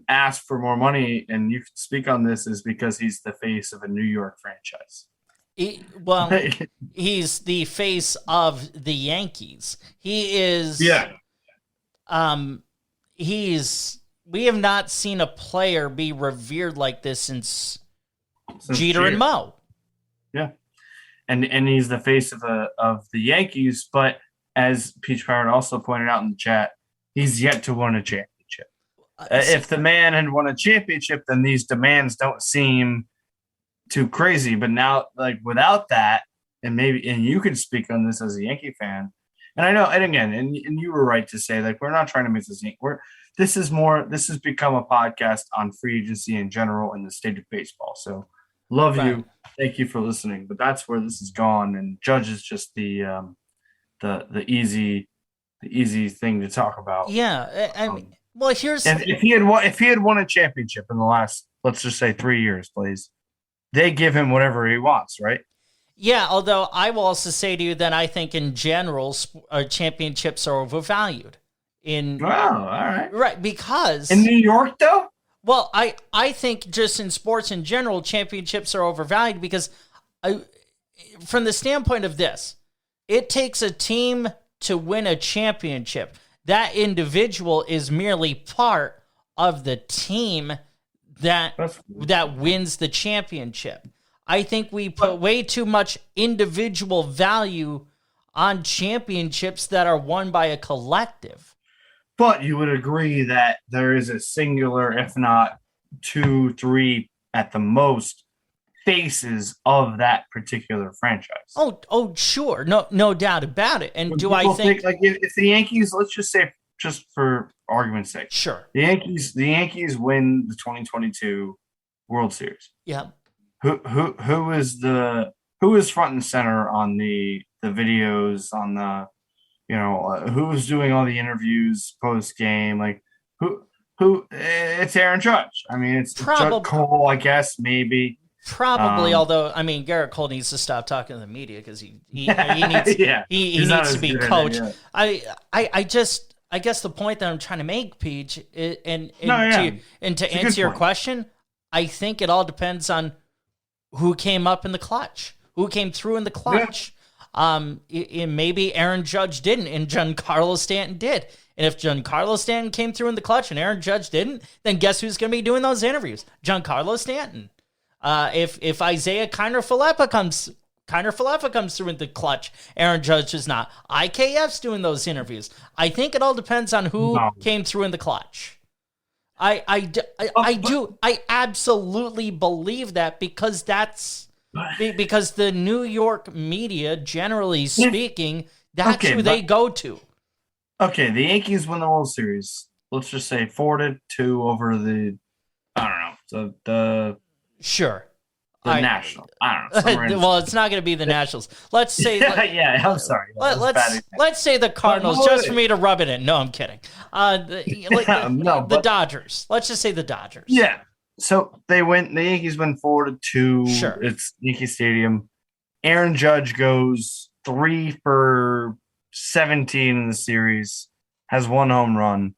ask for more money, and you can speak on this, is because he's the face of a New York franchise. He's the face of the Yankees. He is. Yeah. We have not seen a player be revered like this since Jeter and Mo. Yeah, and he's the face of the Yankees. But as Peach Pirate also pointed out in the chat, he's yet to win a championship. If the man had won a championship, then these demands don't seem too crazy. But now, like without that, and you can speak on this as a Yankee fan. And I know, and again, and you were right to say, like, we're not trying to make this. This has become a podcast on free agency in general in the state of baseball. So, love you, thank you for listening. But that's where this has gone, and Judge is just the easy thing to talk about. Yeah, I mean, well, here's if he had won a championship in the last, let's just say 3 years, please, they give him whatever he wants, right? Yeah, although I will also say to you that I think in general championships are overvalued. Wow, all right. Right, because In New York, though? well, I think just in sports in general, championships are overvalued because from the standpoint of this, it takes a team to win a championship. That individual is merely part of the team that wins the championship. I think we put way too much individual value on championships that are won by a collective. But you would agree that there is a singular, if not 2, 3 at the most, faces of that particular franchise. Oh, sure, no doubt about it. And When do I people think like if the Yankees, let's just say, just for argument's sake, sure? the Yankees win the 2022 World Series. Yeah. Who is front and center on the videos, on the who's doing all the interviews post game? Like who it's Aaron Judge. I mean, it's Judge Cole, I guess, maybe. Probably, although I mean, Garrett Cole needs to stop talking to the media because he needs he needs to be coached. I guess the point that I'm trying to make, Peach, to answer your question, I think it all depends on who came up in the clutch, who came through in the clutch. Maybe Aaron Judge didn't, and Giancarlo Stanton did. And if Giancarlo Stanton came through in the clutch and Aaron Judge didn't, then guess who's going to be doing those interviews? Giancarlo Stanton. If Isaiah Kiner-Falefa comes through in the clutch, Aaron Judge is not. IKF's doing those interviews. I think it all depends on who came through in the clutch. I absolutely believe that because the New York media, generally speaking, that's who they go to. Okay, the Yankees win the World Series. Let's just say 4-2 over the, I don't know, the sure. Nationals. I don't know. Well, it's not going to be the Nationals. Let's say. I'm sorry. Let's say the Cardinals, just for me to rub it in. No, I'm kidding. The Dodgers. Let's just say the Dodgers. Yeah. So they win. The Yankees win 4-2. Sure. It's Yankee Stadium. Aaron Judge goes 3 for 17 in the series. Has 1 home run.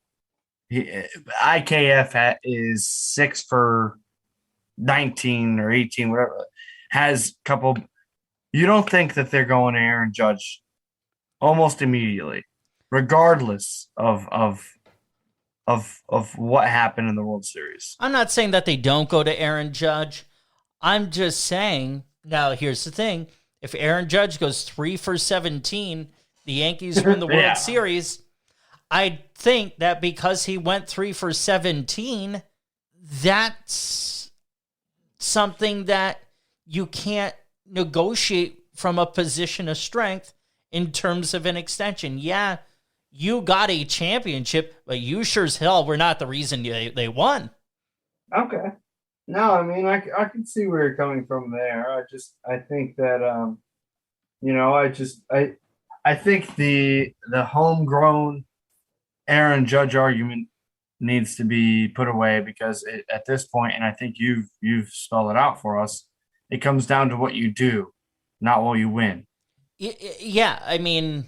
IKF is 6 for 19 or 18, whatever. Has a couple. You don't think that they're going to Aaron Judge almost immediately, regardless of what happened in the World Series. I'm not saying that they don't go to Aaron Judge. I'm just saying, now here's the thing. If Aaron Judge goes 3 for 17, the Yankees win the World Series, I think that because he went 3 for 17, that's something that you can't negotiate from a position of strength in terms of an extension. Yeah, you got a championship, but you sure as hell were not the reason they won. Okay. No, I mean, I can see where you're coming from there. I think that, I think the homegrown Aaron Judge argument needs to be put away because at this point, and I think you've spelled it out for us, it comes down to what you do, not what you win. Yeah, I mean,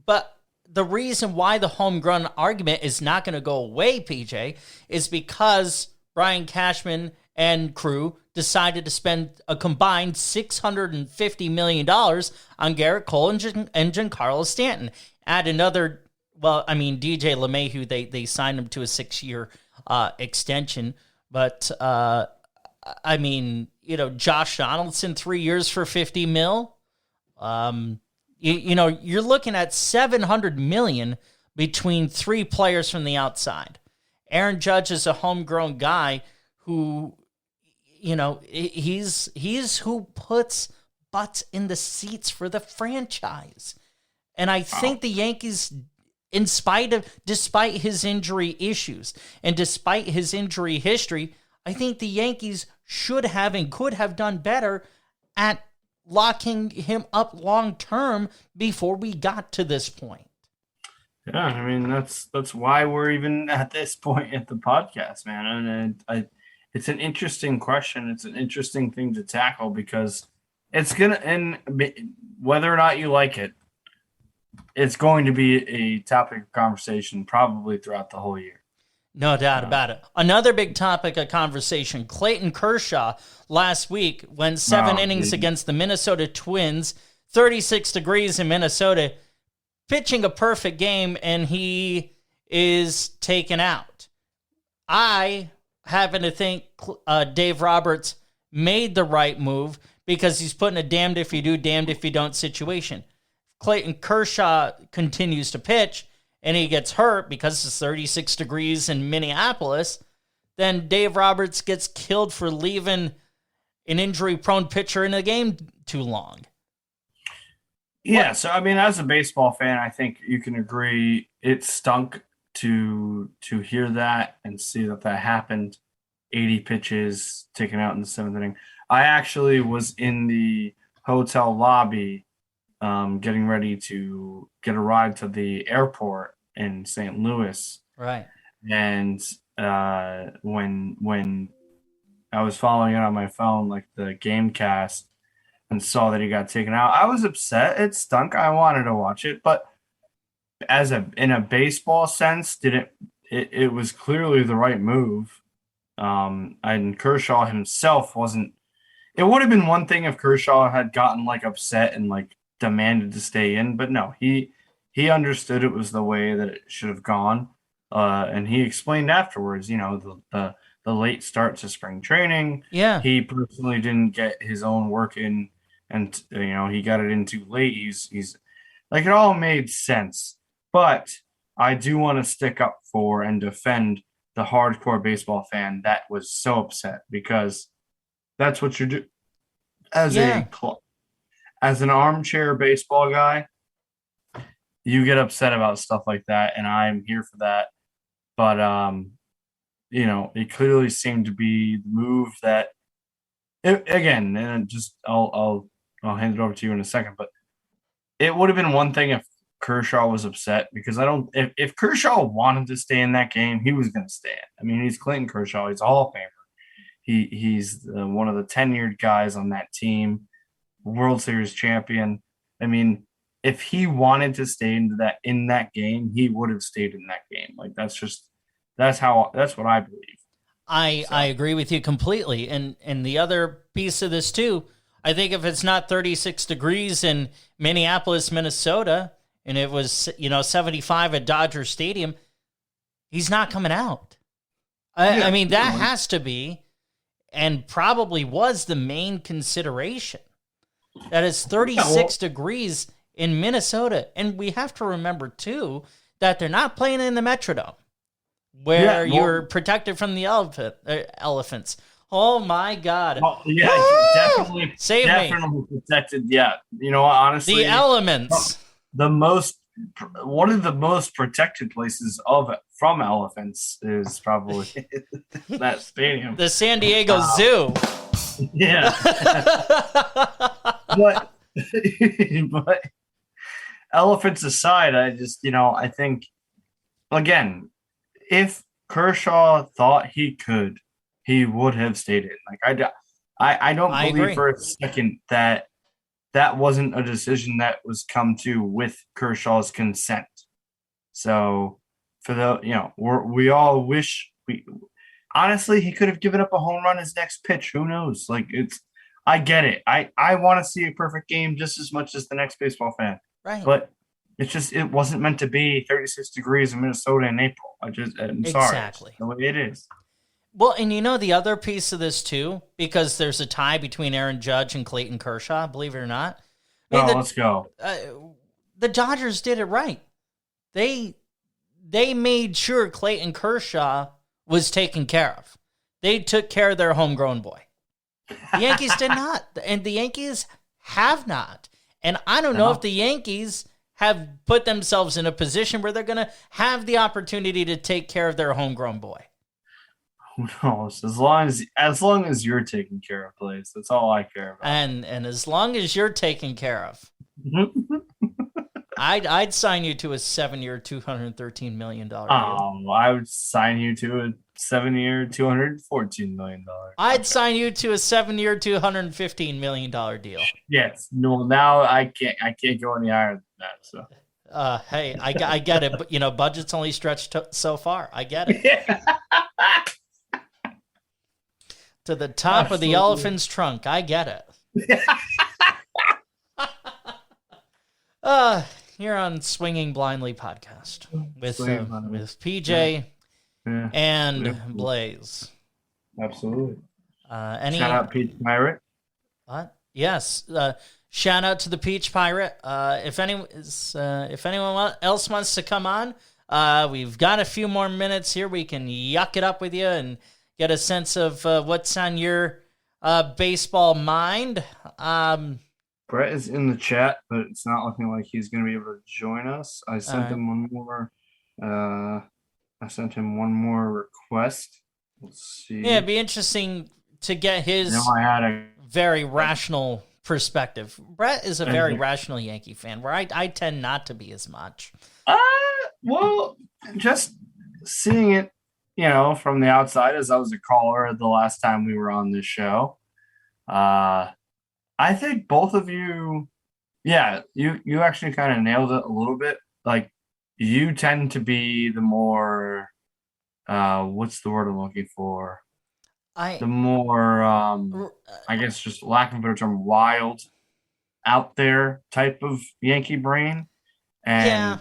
but the reason why the homegrown argument is not going to go away, PJ, is because Brian Cashman and crew decided to spend a combined $650 million on Garrett Cole and Giancarlo Stanton. Add another, DJ LeMahieu, they signed him to a 6-year extension. But, Josh Donaldson, 3 years for $50 million. You're looking at $700 million between 3 players from the outside. Aaron Judge is a homegrown guy who, he's who puts butts in the seats for the franchise. And I think the Yankees, despite his injury issues and despite his injury history, I think the Yankees should have and could have done better at locking him up long term before we got to this point. Yeah, I mean that's why we're even at this point at the podcast, man. And it's an interesting question. It's an interesting thing to tackle because it's gonna, and whether or not you like it, it's going to be a topic of conversation probably throughout the whole year. No doubt about it. Another big topic of conversation, Clayton Kershaw last week went 7 innings against the Minnesota Twins, 36 degrees in Minnesota, pitching a perfect game, and he is taken out. I happen to think Dave Roberts made the right move because he's put in a damned if you do, damned if you don't situation. Clayton Kershaw continues to pitch and he gets hurt because it's 36 degrees in Minneapolis, then Dave Roberts gets killed for leaving an injury-prone pitcher in the game too long. Yeah, so I mean, as a baseball fan, I think you can agree it stunk to hear that and see that happened. 80 pitches taken out in the 7th inning. I actually was in the hotel lobby getting ready to get a ride to the airport in St. Louis. Right. And when I was following it on my phone, like the game cast, and saw that he got taken out, I was upset. It stunk. I wanted to watch it, but in a baseball sense, it was clearly the right move. And Kershaw himself wasn't. It would have been one thing if Kershaw had gotten like upset and like demanded to stay in, but no, he understood it was the way that it should have gone, and he explained afterwards. You know, the late start to spring training. Yeah, he personally didn't get his own work in, and you know he got it in too late. He's like, it all made sense, but I do want to stick up for and defend the hardcore baseball fan that was so upset, because that's what you do as as an armchair baseball guy. You get upset about stuff like that, and I'm here for that. But you know, it clearly seemed to be the move that again, and just I'll hand it over to you in a second, but it would have been one thing if Kershaw was upset, because if Kershaw wanted to stay in that game, he was going to stay in. I mean, he's Clayton Kershaw. He's a Hall of Famer. He's one of the tenured guys on that team, World Series champion. I mean, if he wanted to stay in that game, he would have stayed in that game. Like that's what I believe. I agree with you completely. And the other piece of this too, I think if it's not 36 degrees in Minneapolis, Minnesota, and it was 75 at Dodger Stadium, he's not coming out. I mean, that has to be, and probably was, the main consideration. That is 36 degrees in Minnesota. And we have to remember, too, that they're not playing in the Metrodome, where you're protected from the elephants. Oh, my God. Oh, yeah, definitely. Save definitely me. Protected, yeah. You know what, honestly? The elements. One of the most protected places from elephants is probably that stadium. The San Diego Zoo. Yeah. but elephants aside, I think, again, if Kershaw thought he could, he would have stayed in. Like I don't believe for a second that wasn't a decision that was come to with Kershaw's consent. So we all wish honestly, he could have given up a home run his next pitch. Who knows? Like, I get it. I want to see a perfect game just as much as the next baseball fan. Right. But it wasn't meant to be 36 degrees in Minnesota in April. I'm sorry. Exactly. It's the way it is. Well, and the other piece of this too, because there's a tie between Aaron Judge and Clayton Kershaw, believe it or not. Let's go. The Dodgers did it right. They made sure Clayton Kershaw was taken care of. They took care of their homegrown boy. The Yankees did not, and the Yankees have not. And I don't know if the Yankees have put themselves in a position where they're going to have the opportunity to take care of their homegrown boy. Who knows? As long as you're taking care of, please. That's all I care about. And as long as you're taken care of. I'd sign you to a 7-year, $213 million deal. I would sign you to a 7-year, $214 million. I'd sign you to a 7-year, $215 million deal. Yes. No, now I can't go any higher than that. So. Hey, I get it, but budget's only stretched so far. I get it. Yeah. To the top Absolutely. of the elephant's trunk. I get it. Here on Swinging Blindly podcast with PJ and Blaze. Absolutely. Any Shout out Peach Pirate. What? Yes. Shout out to the Peach Pirate. If anyone else wants to come on, we've got a few more minutes here. We can yuck it up with you and get a sense of what's on your baseball mind. Brett is in the chat, but it's not looking like he's going to be able to join us. I sent him one more. I sent him one more request. Let's see. Yeah, it'd be interesting to get his very rational perspective. Brett is a very rational Yankee fan, where I tend not to be as much. Well, just seeing it, from the outside, as I was a caller the last time we were on this show. I think both of you, you actually kind of nailed it a little bit. Like, you tend to be the more, what's the word I'm looking for? The more, I guess, just lack of a better term, wild, out there type of Yankee brain. And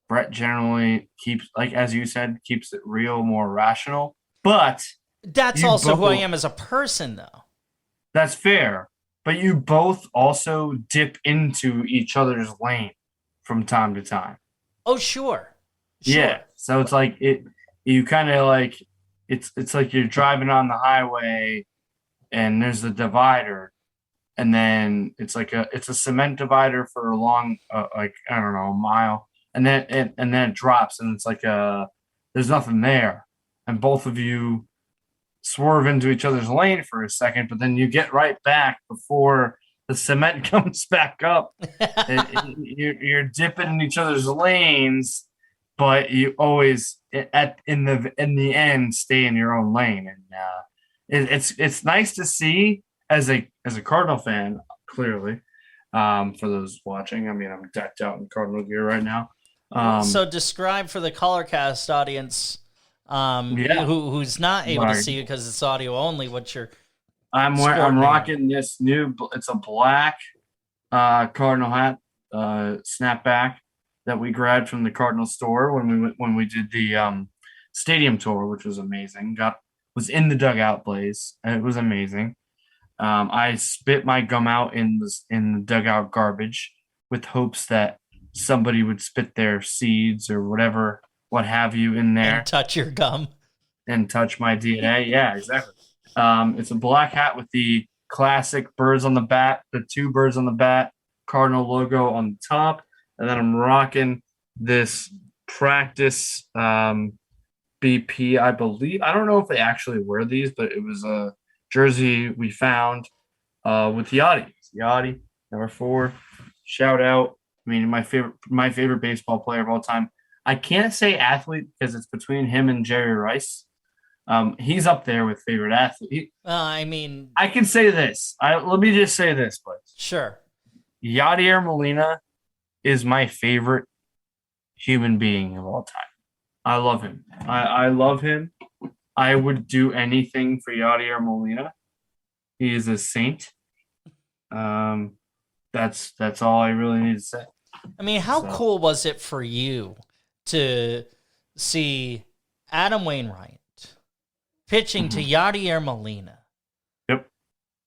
Brett generally keeps, like, as you said, keeps it real, more rational. But that's also who I am as a person, though. That's fair. But you both also dip into each other's lane from time to time. Oh, sure. Yeah. So it's like you kind of like it's like you're driving on the highway and there's the divider, and then it's a cement divider for a long a mile, and then it drops, and it's like there's nothing there, and both of you swerve into each other's lane for a second, but then you get right back before the cement comes back up. You're dipping in each other's lanes, but you always in the end stay in your own lane, and it's nice to see as a Cardinal fan. Clearly, for those watching, I mean, I'm decked out in Cardinal gear right now. So describe for the Colorcast audience. Who's not able to see you because it's audio only. What's your? I'm rocking this new. It's a black Cardinal hat, snapback that we grabbed from the Cardinal store when we did the stadium tour, which was amazing. Was in the dugout, Blaze, and it was amazing. I spit my gum out in the dugout garbage with hopes that somebody would spit their seeds or whatever. What have you in there? And touch your gum. And touch my DNA. Yeah, exactly. It's a black hat with the classic birds on the bat, the two birds on the bat, Cardinal logo on the top. And then I'm rocking this practice BP, I believe. I don't know if they actually wear these, but it was a jersey we found with Yachty. Yachty, number 4. Shout out. I mean, my favorite baseball player of all time. I can't say athlete because it's between him and Jerry Rice. He's up there with favorite athlete. I mean, I can say this. Let me just say this, please. Sure. Yadier Molina is my favorite human being of all time. I love him. I love him. I would do anything for Yadier Molina. He is a saint. That's all I really need to say. I mean, how cool was it for you to see Adam Wainwright pitching to Yadier Molina? Yep.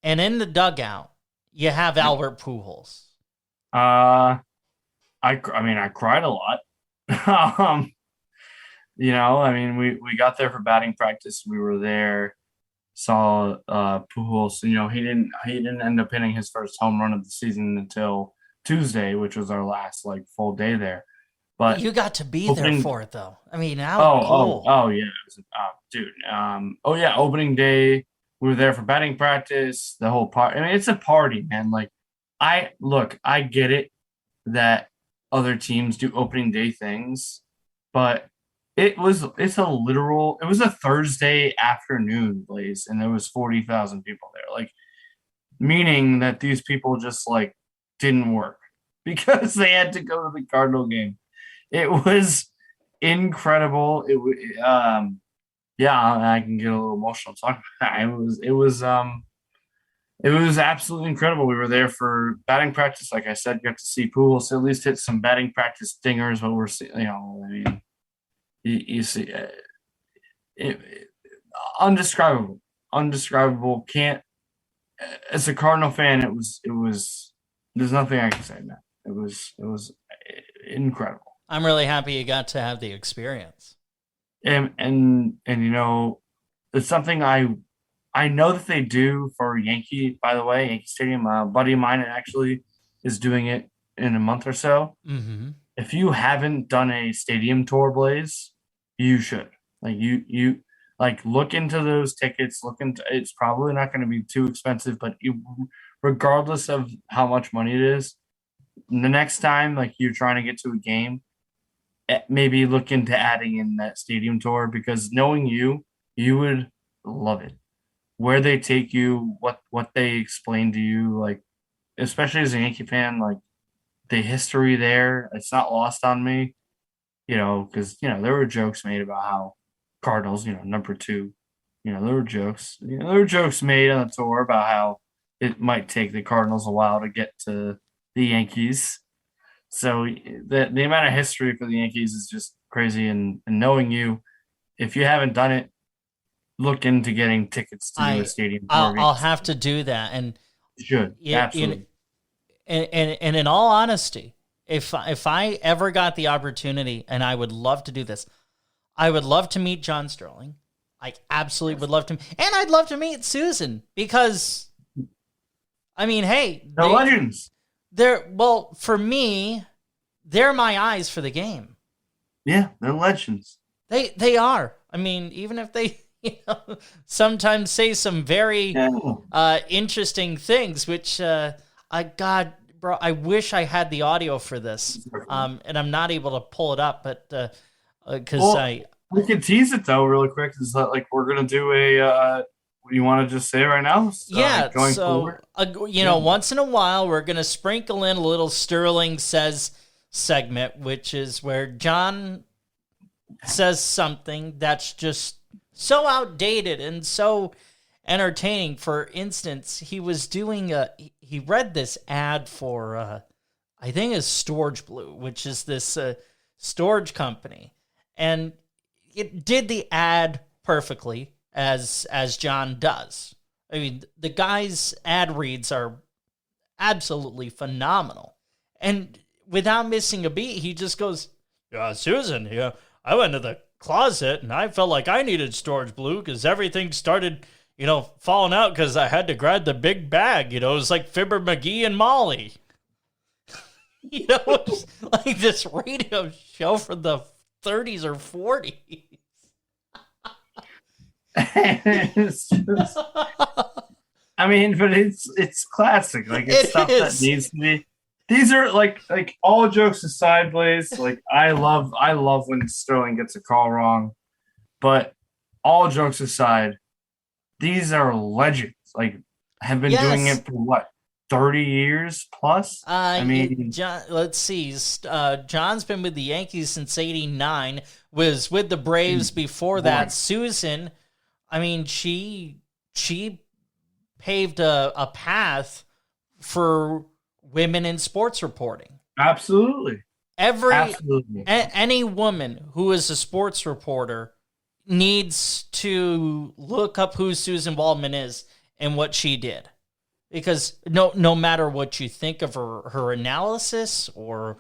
And in the dugout, you have Albert Pujols. I cried a lot. We got there for batting practice. We were there, saw Pujols. He didn't end up hitting his first home run of the season until Tuesday, which was our last full day there. But you got to be there for it, though. I mean, how cool. Oh yeah, dude. Opening day, we were there for batting practice. The whole party. I mean, it's a party, man. I get it that other teams do opening day things, but it was a Thursday afternoon, Blaze, and there was 40,000 people there. Like, meaning that these people just like didn't work because they had to go to the Cardinal game. It was incredible. Yeah, I can get a little emotional talking about it. It was absolutely incredible. We were there for batting practice. Like I said, got to see Pujols at least hit some batting practice dingers. But we're seeing, I mean, you see, undescribable, undescribable. Can't. As a Cardinal fan, it was. There's nothing I can say, man. It was incredible. I'm really happy you got to have the experience. And it's something I know that they do for Yankee. By the way, Yankee Stadium. A buddy of mine actually is doing it in a month or so. Mm-hmm. If you haven't done a stadium tour, Blaze, you should. Like you like look into those tickets. Look into. It's probably not going to be too expensive, but regardless of how much money it is, the next time like you're trying to get to a game, maybe look into adding in that stadium tour because knowing you would love it. Where they take you, what they explain to you, like especially as a Yankee fan, like the history there, it's not lost on me, because there were jokes made about how Cardinals, number two, there were jokes made on the tour about how it might take the Cardinals a while to get to the Yankees. So the amount of history for the Yankees is just crazy, and knowing if you haven't done it, look into getting tickets to a stadium. I'll have to do that, and you should absolutely. And in all honesty, if I ever got the opportunity, and I would love to do this, I would love to meet John Sterling. I absolutely would love to, and I'd love to meet Susan because, I mean, hey, they're legends. For me, they're my eyes for the game. Yeah, they're legends. They are. I mean, even if they sometimes say some very interesting things, which God, bro, I wish I had the audio for this, and I'm not able to pull it up, but because we can tease it though, really quick. Is that like we're gonna do a? You want to just say it right now? Going forward? Once in a while, we're going to sprinkle in a little Sterling Says segment, which is where John says something that's just so outdated and so entertaining. For instance, he was doing he read this ad for, I think it's Storage Blue, which is this storage company. And it did the ad perfectly, as John does. I mean, the guy's ad reads are absolutely phenomenal. And without missing a beat, he just goes, Susan, I went to the closet and I felt like I needed Storage Blue because everything started, falling out because I had to grab the big bag. It was like Fibber McGee and Molly. Just like this radio show from the 30s or 40s. It's just, I mean, but it's classic. Like it's stuff that needs to be. These are like all jokes aside, Blaze. Like I love when Sterling gets a call wrong, but all jokes aside, these are legends. Like have been doing it for what 30 years plus. I mean, John, let's see. John's been with the Yankees since '89. Was with the Braves before that. Susan. I mean, she paved a path for women in sports reporting. Absolutely. Any woman who is a sports reporter needs to look up who Susan Waldman is and what she did. Because no matter what you think of her analysis, or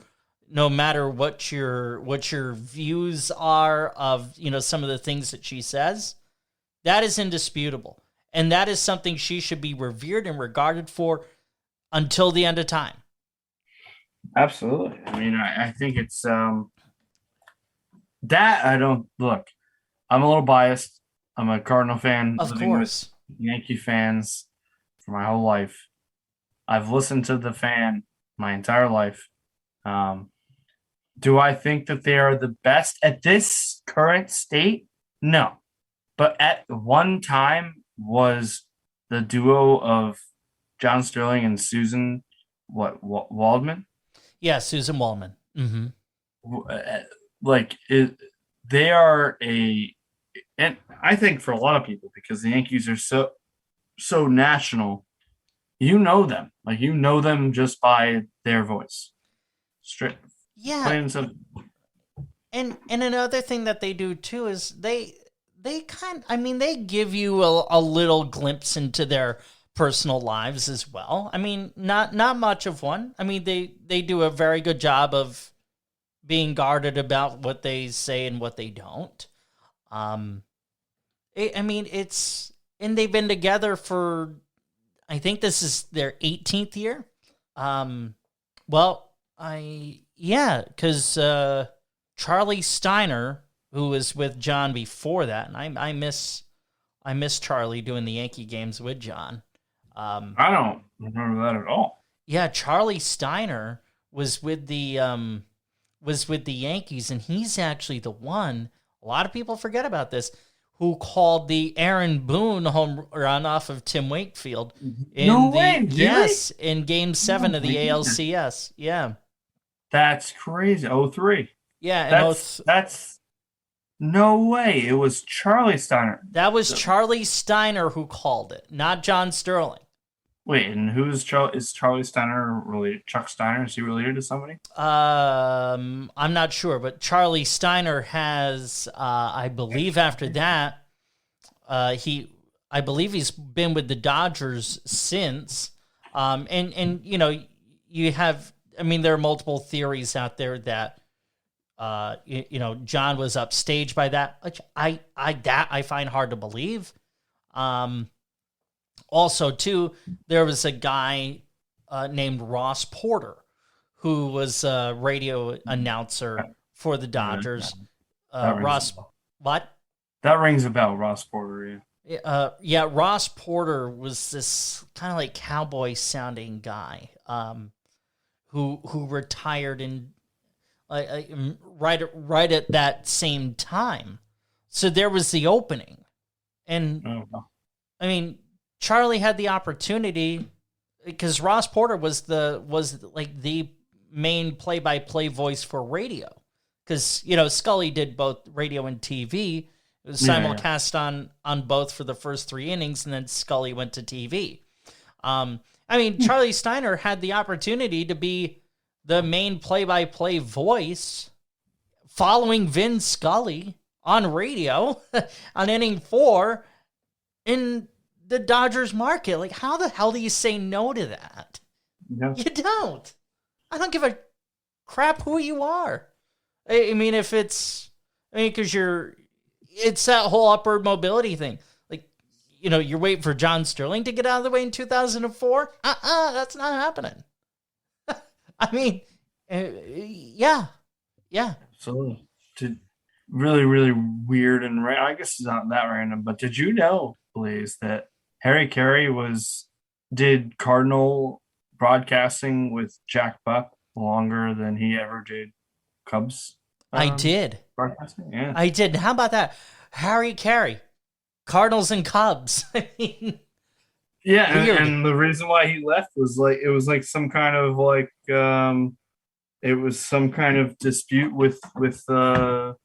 no matter what your views are of some of the things that she says, that is indisputable. And that is something she should be revered and regarded for until the end of time. Absolutely. I mean, I think it's that I don't look. I'm a little biased. I'm a Cardinal fan. Of course. Yankee fans for my whole life. I've listened to the fan my entire life. Do I think that they are the best at this current state? No. But at one time was the duo of John Sterling and Susan Waldman. Yeah, Susan Waldman. Mm-hmm. Like they are and I think for a lot of people, because the Yankees are so national, you know them. Like you know them just by their voice. Straight Yeah. plain and simple. And another thing that they do too is they they give you a little glimpse into their personal lives as well. I mean, not much of one. I mean, they do a very good job of being guarded about what they say and what they don't. And they've been together for, I think this is their 18th year. Because Charlie Steiner, who was with John before that, and I miss Charlie doing the Yankee games with John. I don't remember that at all. Yeah, Charlie Steiner was with the Yankees, and he's actually the one, a lot of people forget about this, who called the Aaron Boone home run off of Tim Wakefield in Game 7 of the ALCS. Yeah. That's crazy. 03. Yeah, that's no way. It was Charlie Steiner. That was Charlie Steiner who called it, not John Sterling. Wait, and who is Charlie? Is Charlie Steiner related? Chuck Steiner? Is he related to somebody? I'm not sure, but Charlie Steiner has, I believe, after that, I believe he's been with the Dodgers since. And you know, you have, I mean, there are multiple theories out there that, John was upstaged by that, which I find hard to believe. Also, too, there was a guy named Ross Porter who was a radio announcer for the Dodgers. What? That rings a bell, Ross Porter, yeah. Ross Porter was this kind of like cowboy-sounding guy who retired in right at that same time. So there was the opening, and I mean, Charlie had the opportunity because Ross Porter was like the main play-by-play voice for radio, because Scully did both radio and TV. It was simulcast on both for the first 3 innings, and then Scully went to TV. I mean, Charlie Steiner had the opportunity to be the main play-by-play voice following Vin Scully on radio on inning 4 in the Dodgers market. Like, how the hell do you say no to that? No. You don't. I don't give a crap who you are. I mean, because it's that whole upward mobility thing. Like, you're waiting for John Sterling to get out of the way in 2004. That's not happening. I mean, yeah. So, really, really weird and I guess it's not that random. But did you know, Blaze, that Harry Carey did Cardinal broadcasting with Jack Buck longer than he ever did Cubs? I did. Broadcasting? Yeah. I did. How about that? Harry Carey, Cardinals and Cubs. I mean, yeah, and the reason why he left was it was some kind of it was some kind of dispute with the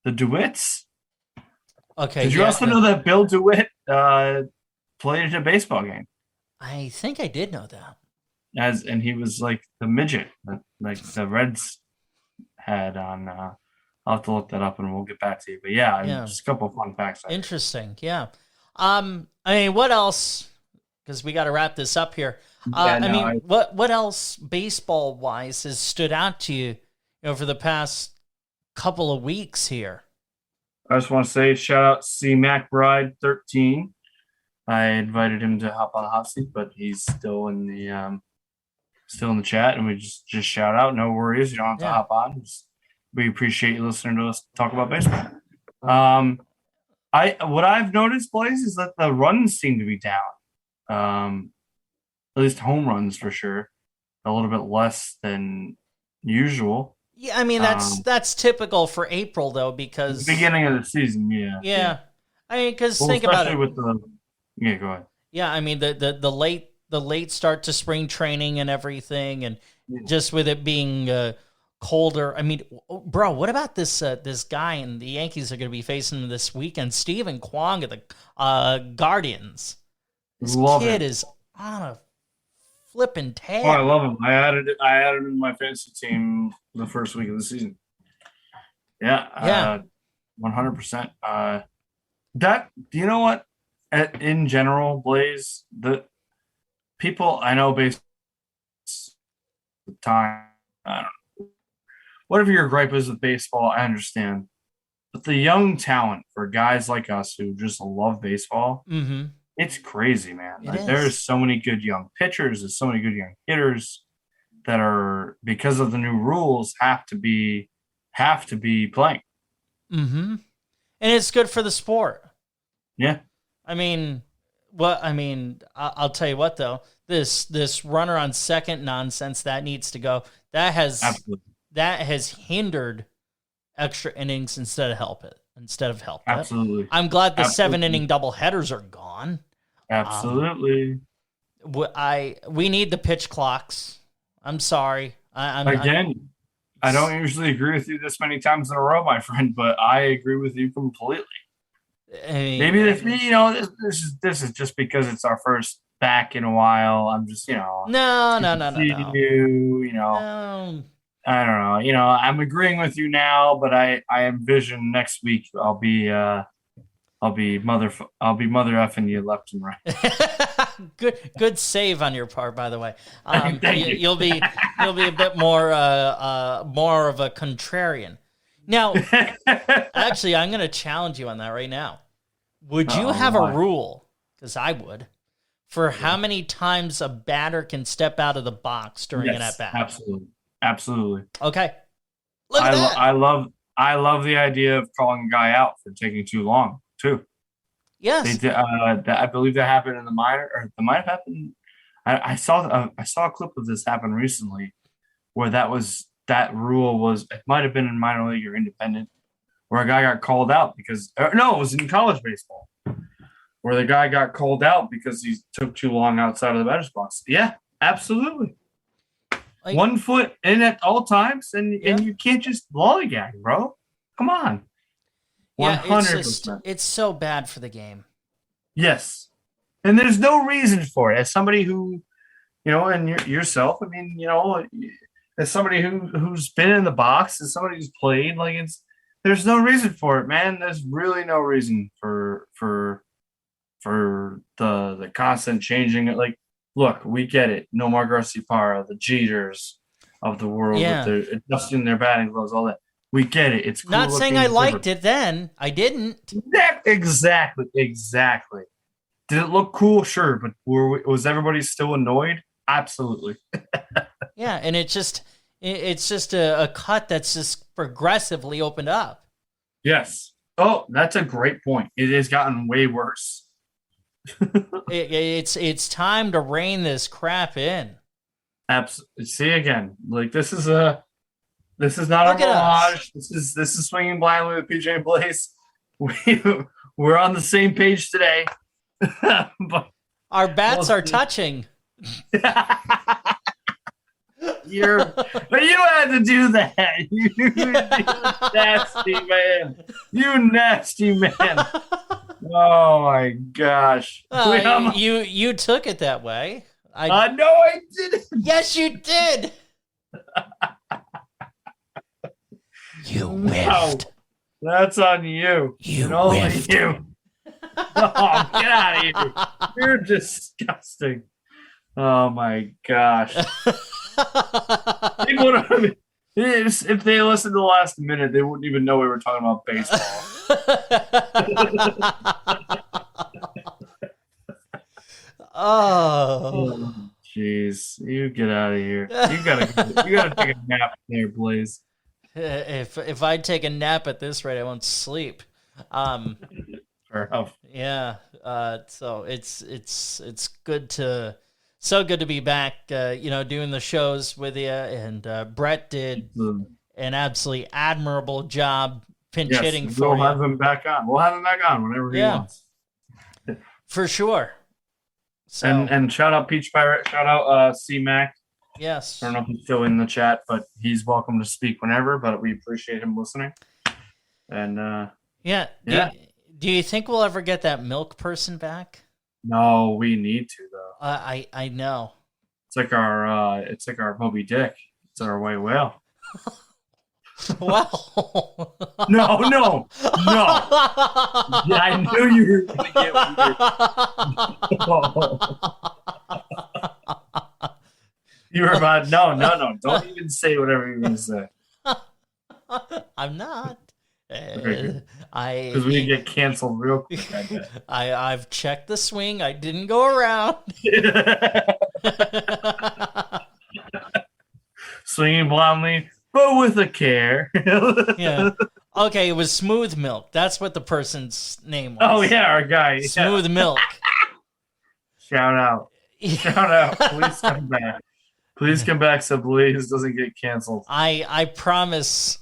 DeWitts. Okay. Did you also know that Bill DeWitt played at a baseball game? I think I did know that. And he was like the midget that the Reds had on. I'll have to look that up and we'll get back to you. But just a couple of fun facts. Interesting. Yeah. I mean, what else? Because we got to wrap this up here. What else baseball wise has stood out to you, for the past couple of weeks here? I just want to say shout out C Mac Bride 13. I invited him to hop on the hot seat, but he's still in the chat, and we just shout out. No worries, you don't have to hop on. We appreciate you listening to us talk about baseball. What I've noticed, Blaze, is that the runs seem to be down. At least home runs for sure, a little bit less than usual. Yeah, I mean that's typical for April though, because the beginning of the season. Yeah. I mean, because Well, think about especially it. with the. Yeah, go ahead. Yeah, I mean the late start to spring training and everything, and Yeah. just with it being colder. I mean, bro, what about this this guy and the Yankees are going to be facing this weekend? Stephen Kwong of the Guardians. This Love kid it. is on a flipping tear. Oh, I love him. I added him in my fantasy team the first week of the season. Yeah. 100%. That, you know what? In general, Blaze, the people I know based on time, I don't know. Whatever your gripe is with baseball, I understand. But the young talent for guys like us who just love baseball, Mm-hmm. it's crazy, man. It Like, is. there's so many good young pitchers, there's so many good young hitters that are, because of the new rules, have to be playing. Mm-hmm. And it's good for the sport. Yeah. I mean, I'll tell you what though. This runner on second nonsense that needs to go. Absolutely. That has hindered extra innings instead of helped it. Absolutely. I'm glad the Absolutely. 7-inning double headers are gone. Absolutely. We need the pitch clocks. I'm sorry. I don't usually agree with you this many times in a row, my friend, but I agree with you completely. Maybe this is just because it's our first back in a while. I'm just No. I don't know. I'm agreeing with you now, but I envision next week I'll be mother effing you left and right. Good save on your part, by the way. Thank you. You'll be a bit more of a contrarian. Now, actually, I'm going to challenge you on that right now. Would you have a rule? Because I would. For how many times a batter can step out of the box during an at bat? Absolutely. Okay. Look at that. I love the idea of calling a guy out for taking too long too. Yes. They did, I believe that happened in the minor, or it might have happened. I saw a clip of this happen recently, where that rule was, it might have been in minor league or independent, where a guy got called out because it was in college baseball, where the guy got called out because he took too long outside of the batter's box. Yeah, absolutely. 1 foot in at all times, and you can't just lollygag, bro. Come on. 100%. It's so bad for the game. Yes. And there's no reason for it. As somebody who, and yourself, I mean, as somebody who's been in the box, as somebody who's played, there's no reason for it, man. There's really no reason for the constant changing. Like, look, we get it. Nomar Garciaparra, the Jeters of the world, with their adjusting their batting gloves, all that. We get it. It's cool. Not saying I liked it then. I didn't. Exactly. Did it look cool? Sure, but was everybody still annoyed? Absolutely. Yeah, and it's just a cut that's just progressively opened up. Yes. Oh, that's a great point. It has gotten way worse. It's time to rein this crap in. Absolutely. See, again, like this is not a mirage. This is swinging blindly with PJ and Blaze. We're on the same page today. But our bats are touching. But you had to do that. You nasty man. Oh my gosh. You took it that way. No, I didn't. Yes, you did. You whiffed. No, that's on you. You whiffed. You. Oh, get out of here. You're disgusting. Oh my gosh. If they listened to the last minute, they wouldn't even know we were talking about baseball. Oh, jeez. You get out of here. You gotta take a nap there, Blaze. If I take a nap at this rate, I won't sleep. Fair enough. Yeah. So it's good to be back. Doing the shows with you, and Brett did an absolutely admirable job pinch hitting Yes, for we'll you. have him back on. We'll have him back on whenever he wants. For sure. So, And shout out Peach Pirate. Shout out C-Mac. yes. I don't know if he's still in the chat, but he's welcome to speak whenever, but we appreciate him listening. And Yeah. Do you think we'll ever get that milk person back? no, we need to though. I know. It's like our Moby Dick. It's our white whale. Well. No. Yeah, I knew you were gonna get weird. You were about no. Don't even say whatever you're gonna say. I'm not. Okay, because we get canceled real quick. I bet. I've checked the swing. I didn't go around. Swinging blindly, but with a care. Yeah. Okay, it was Smooth Milk. That's what the person's name was. Oh yeah, our guy. Smooth Milk. Shout out. Please come back. Please come back so Blaze doesn't get canceled. I promise.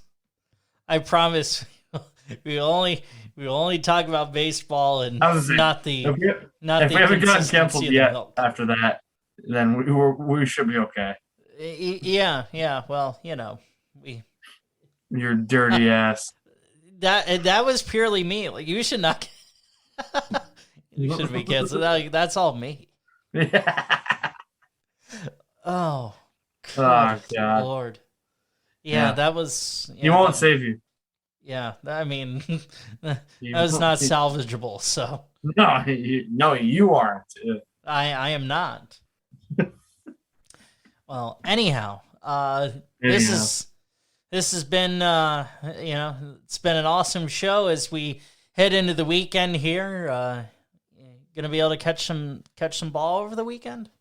We only talk about baseball and not the if we haven't gotten canceled yet after that, then we should be okay. Yeah. Well, we. Your dirty ass. That was purely me. Like you should not. You should be canceled. That's all me. Oh God. Lord. Yeah, that was. He won't save you. Yeah, I mean, that was not salvageable. So no, you aren't. I am not. Well, anyhow, this has been it's been an awesome show as we head into the weekend here. Gonna be able to catch some ball over the weekend.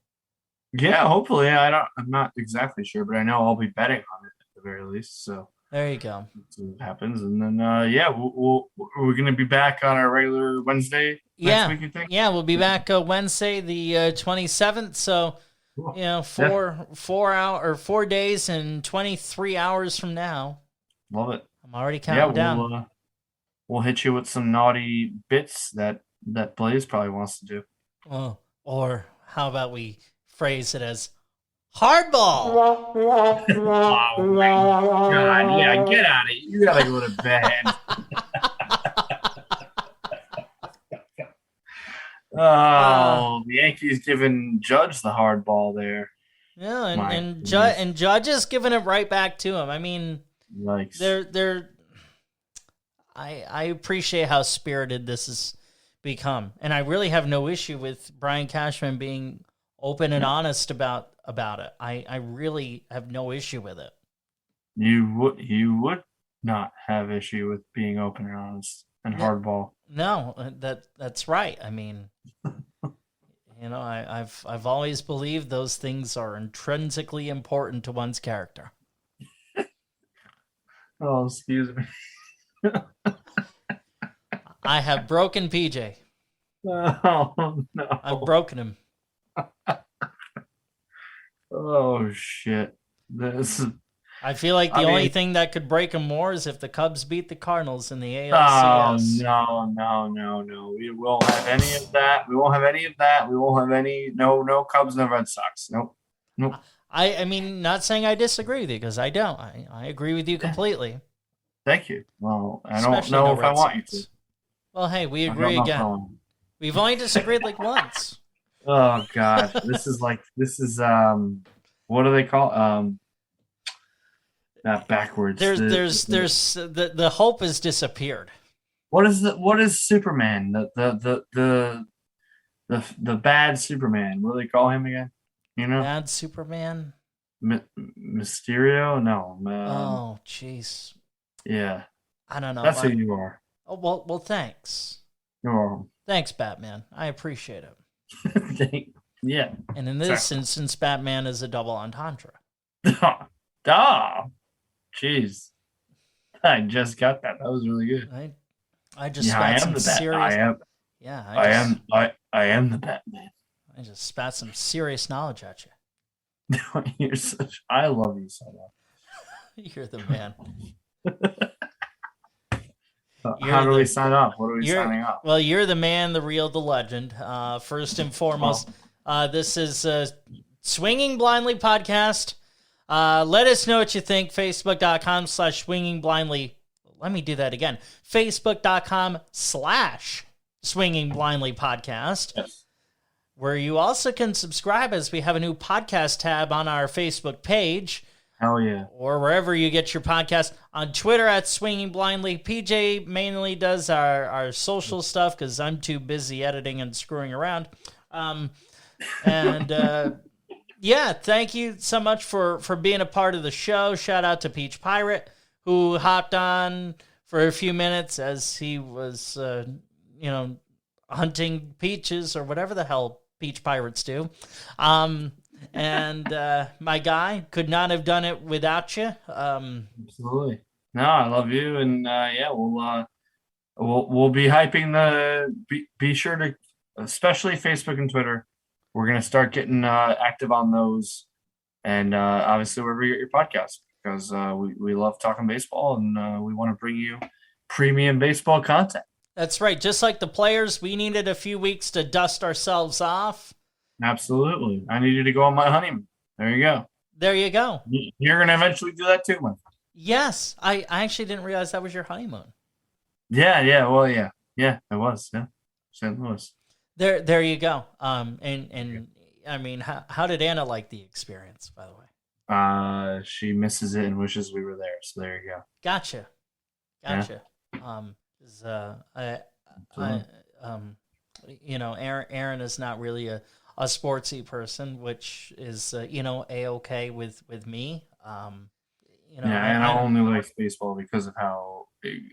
Yeah, hopefully. I'm not exactly sure, but I know I'll be betting on it at the very least. So. There you go. That's what happens, and then we're gonna be back on our regular Wednesday next week. You think? Yeah, we'll be back Wednesday the 27th. So, cool. 4 days and 23 hours from now. Love it. I'm already counting down. We'll hit you with some naughty bits that Blaze probably wants to do. Oh, or how about we phrase it as hardball. Oh my God! Yeah, get out of here. You gotta go to bed. The Yankees giving Judge the hardball there. Yeah, and Judge is giving it right back to him. I mean, yikes. they're. I appreciate how spirited this has become, and I really have no issue with Brian Cashman being open and honest about it. I really have no issue with it. You would not have issue with being open and honest and hardball. No, that's right. I mean, I've always believed those things are intrinsically important to one's character. Oh, excuse me. I have broken PJ. Oh no! I've broken him. Oh shit! I feel like the only thing that could break him more is if the Cubs beat the Cardinals in the ALCS. Oh no! We won't have any of that. We won't have any. No Cubs, no Red Sox. Nope. I mean, not saying I disagree with you because I don't. I agree with you completely. Thank you. Well, I don't know if I want you to. Well, hey, we agree again. We've only disagreed like once. Oh God, this is what do they call not backwards. The hope has disappeared. What is Superman? The bad Superman. What do they call him again? Bad Superman. Mysterio? No. Oh, jeez. Yeah. I don't know. That's who you are. Oh well. Thanks. You're welcome. Thanks, Batman. I appreciate it. Yeah. And in this instance, Batman is a double entendre. Jeez. I just got that. That was really good. I just spat some serious. I am the Batman. I just spat some serious knowledge at you. I love you so much. You're the man. How do we sign up? What are we signing up? Well, you're the man, the real, the legend. First and foremost, this is Swinging Blindly podcast. Let us know what you think. Facebook.com/Swinging Blindly. Let me do that again. Facebook.com/Swinging Blindly podcast. Yes. Where you also can subscribe, as we have a new podcast tab on our Facebook page. Hell yeah. Or wherever you get your podcast. On Twitter at Swinging Blindly. PJ mainly does our social stuff because I'm too busy editing and screwing around. Yeah, thank you so much for being a part of the show. Shout out to Peach Pirate, who hopped on for a few minutes as he was, hunting peaches or whatever the hell Peach Pirates do. And my guy, could not have done it without you. Absolutely. No, I love you, and we'll be hyping be sure to, especially Facebook and Twitter. We're gonna start getting active on those, and obviously wherever you get your podcast, because we love talking baseball, and we want to bring you premium baseball content. That's right. Just like the players, we needed a few weeks to dust ourselves off. Absolutely. I needed to go on my honeymoon. There you go. There you go. You're going to eventually do that too, man. Yes. I actually didn't realize that was your honeymoon. Yeah. Well, yeah. Yeah, it was. Yeah. St. Louis. There you go. And I mean, how did Anna like the experience, by the way? She misses it and wishes we were there. So there you go. Gotcha. Yeah. Aaron is not really a sportsy person, which is a-okay with me. I only like baseball because of how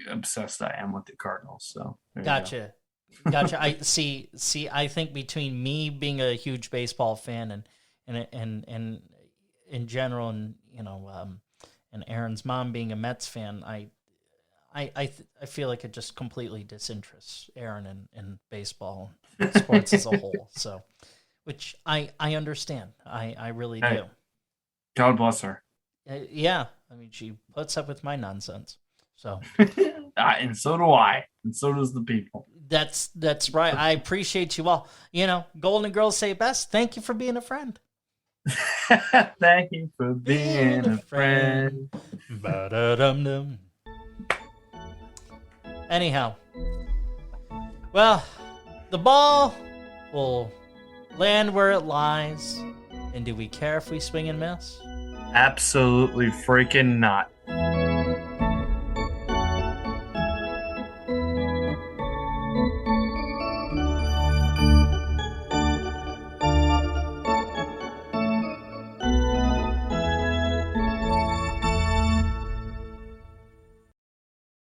obsessed I am with the Cardinals. So gotcha. I see. I think between me being a huge baseball fan and in general, and and Aaron's mom being a Mets fan, I feel like it just completely disinterests Aaron in baseball and sports as a whole. So, which I understand. I really do. God bless her. Yeah, I mean, she puts up with my nonsense. So, and so do I, and so does the people. That's right. I appreciate you all. Golden Girls say best. Thank you for being a friend. Thank you for being a friend. Ba-da-dum-dum. Anyhow, well, the ball will land where it lies. And do we care if we swing and miss? Absolutely freaking not.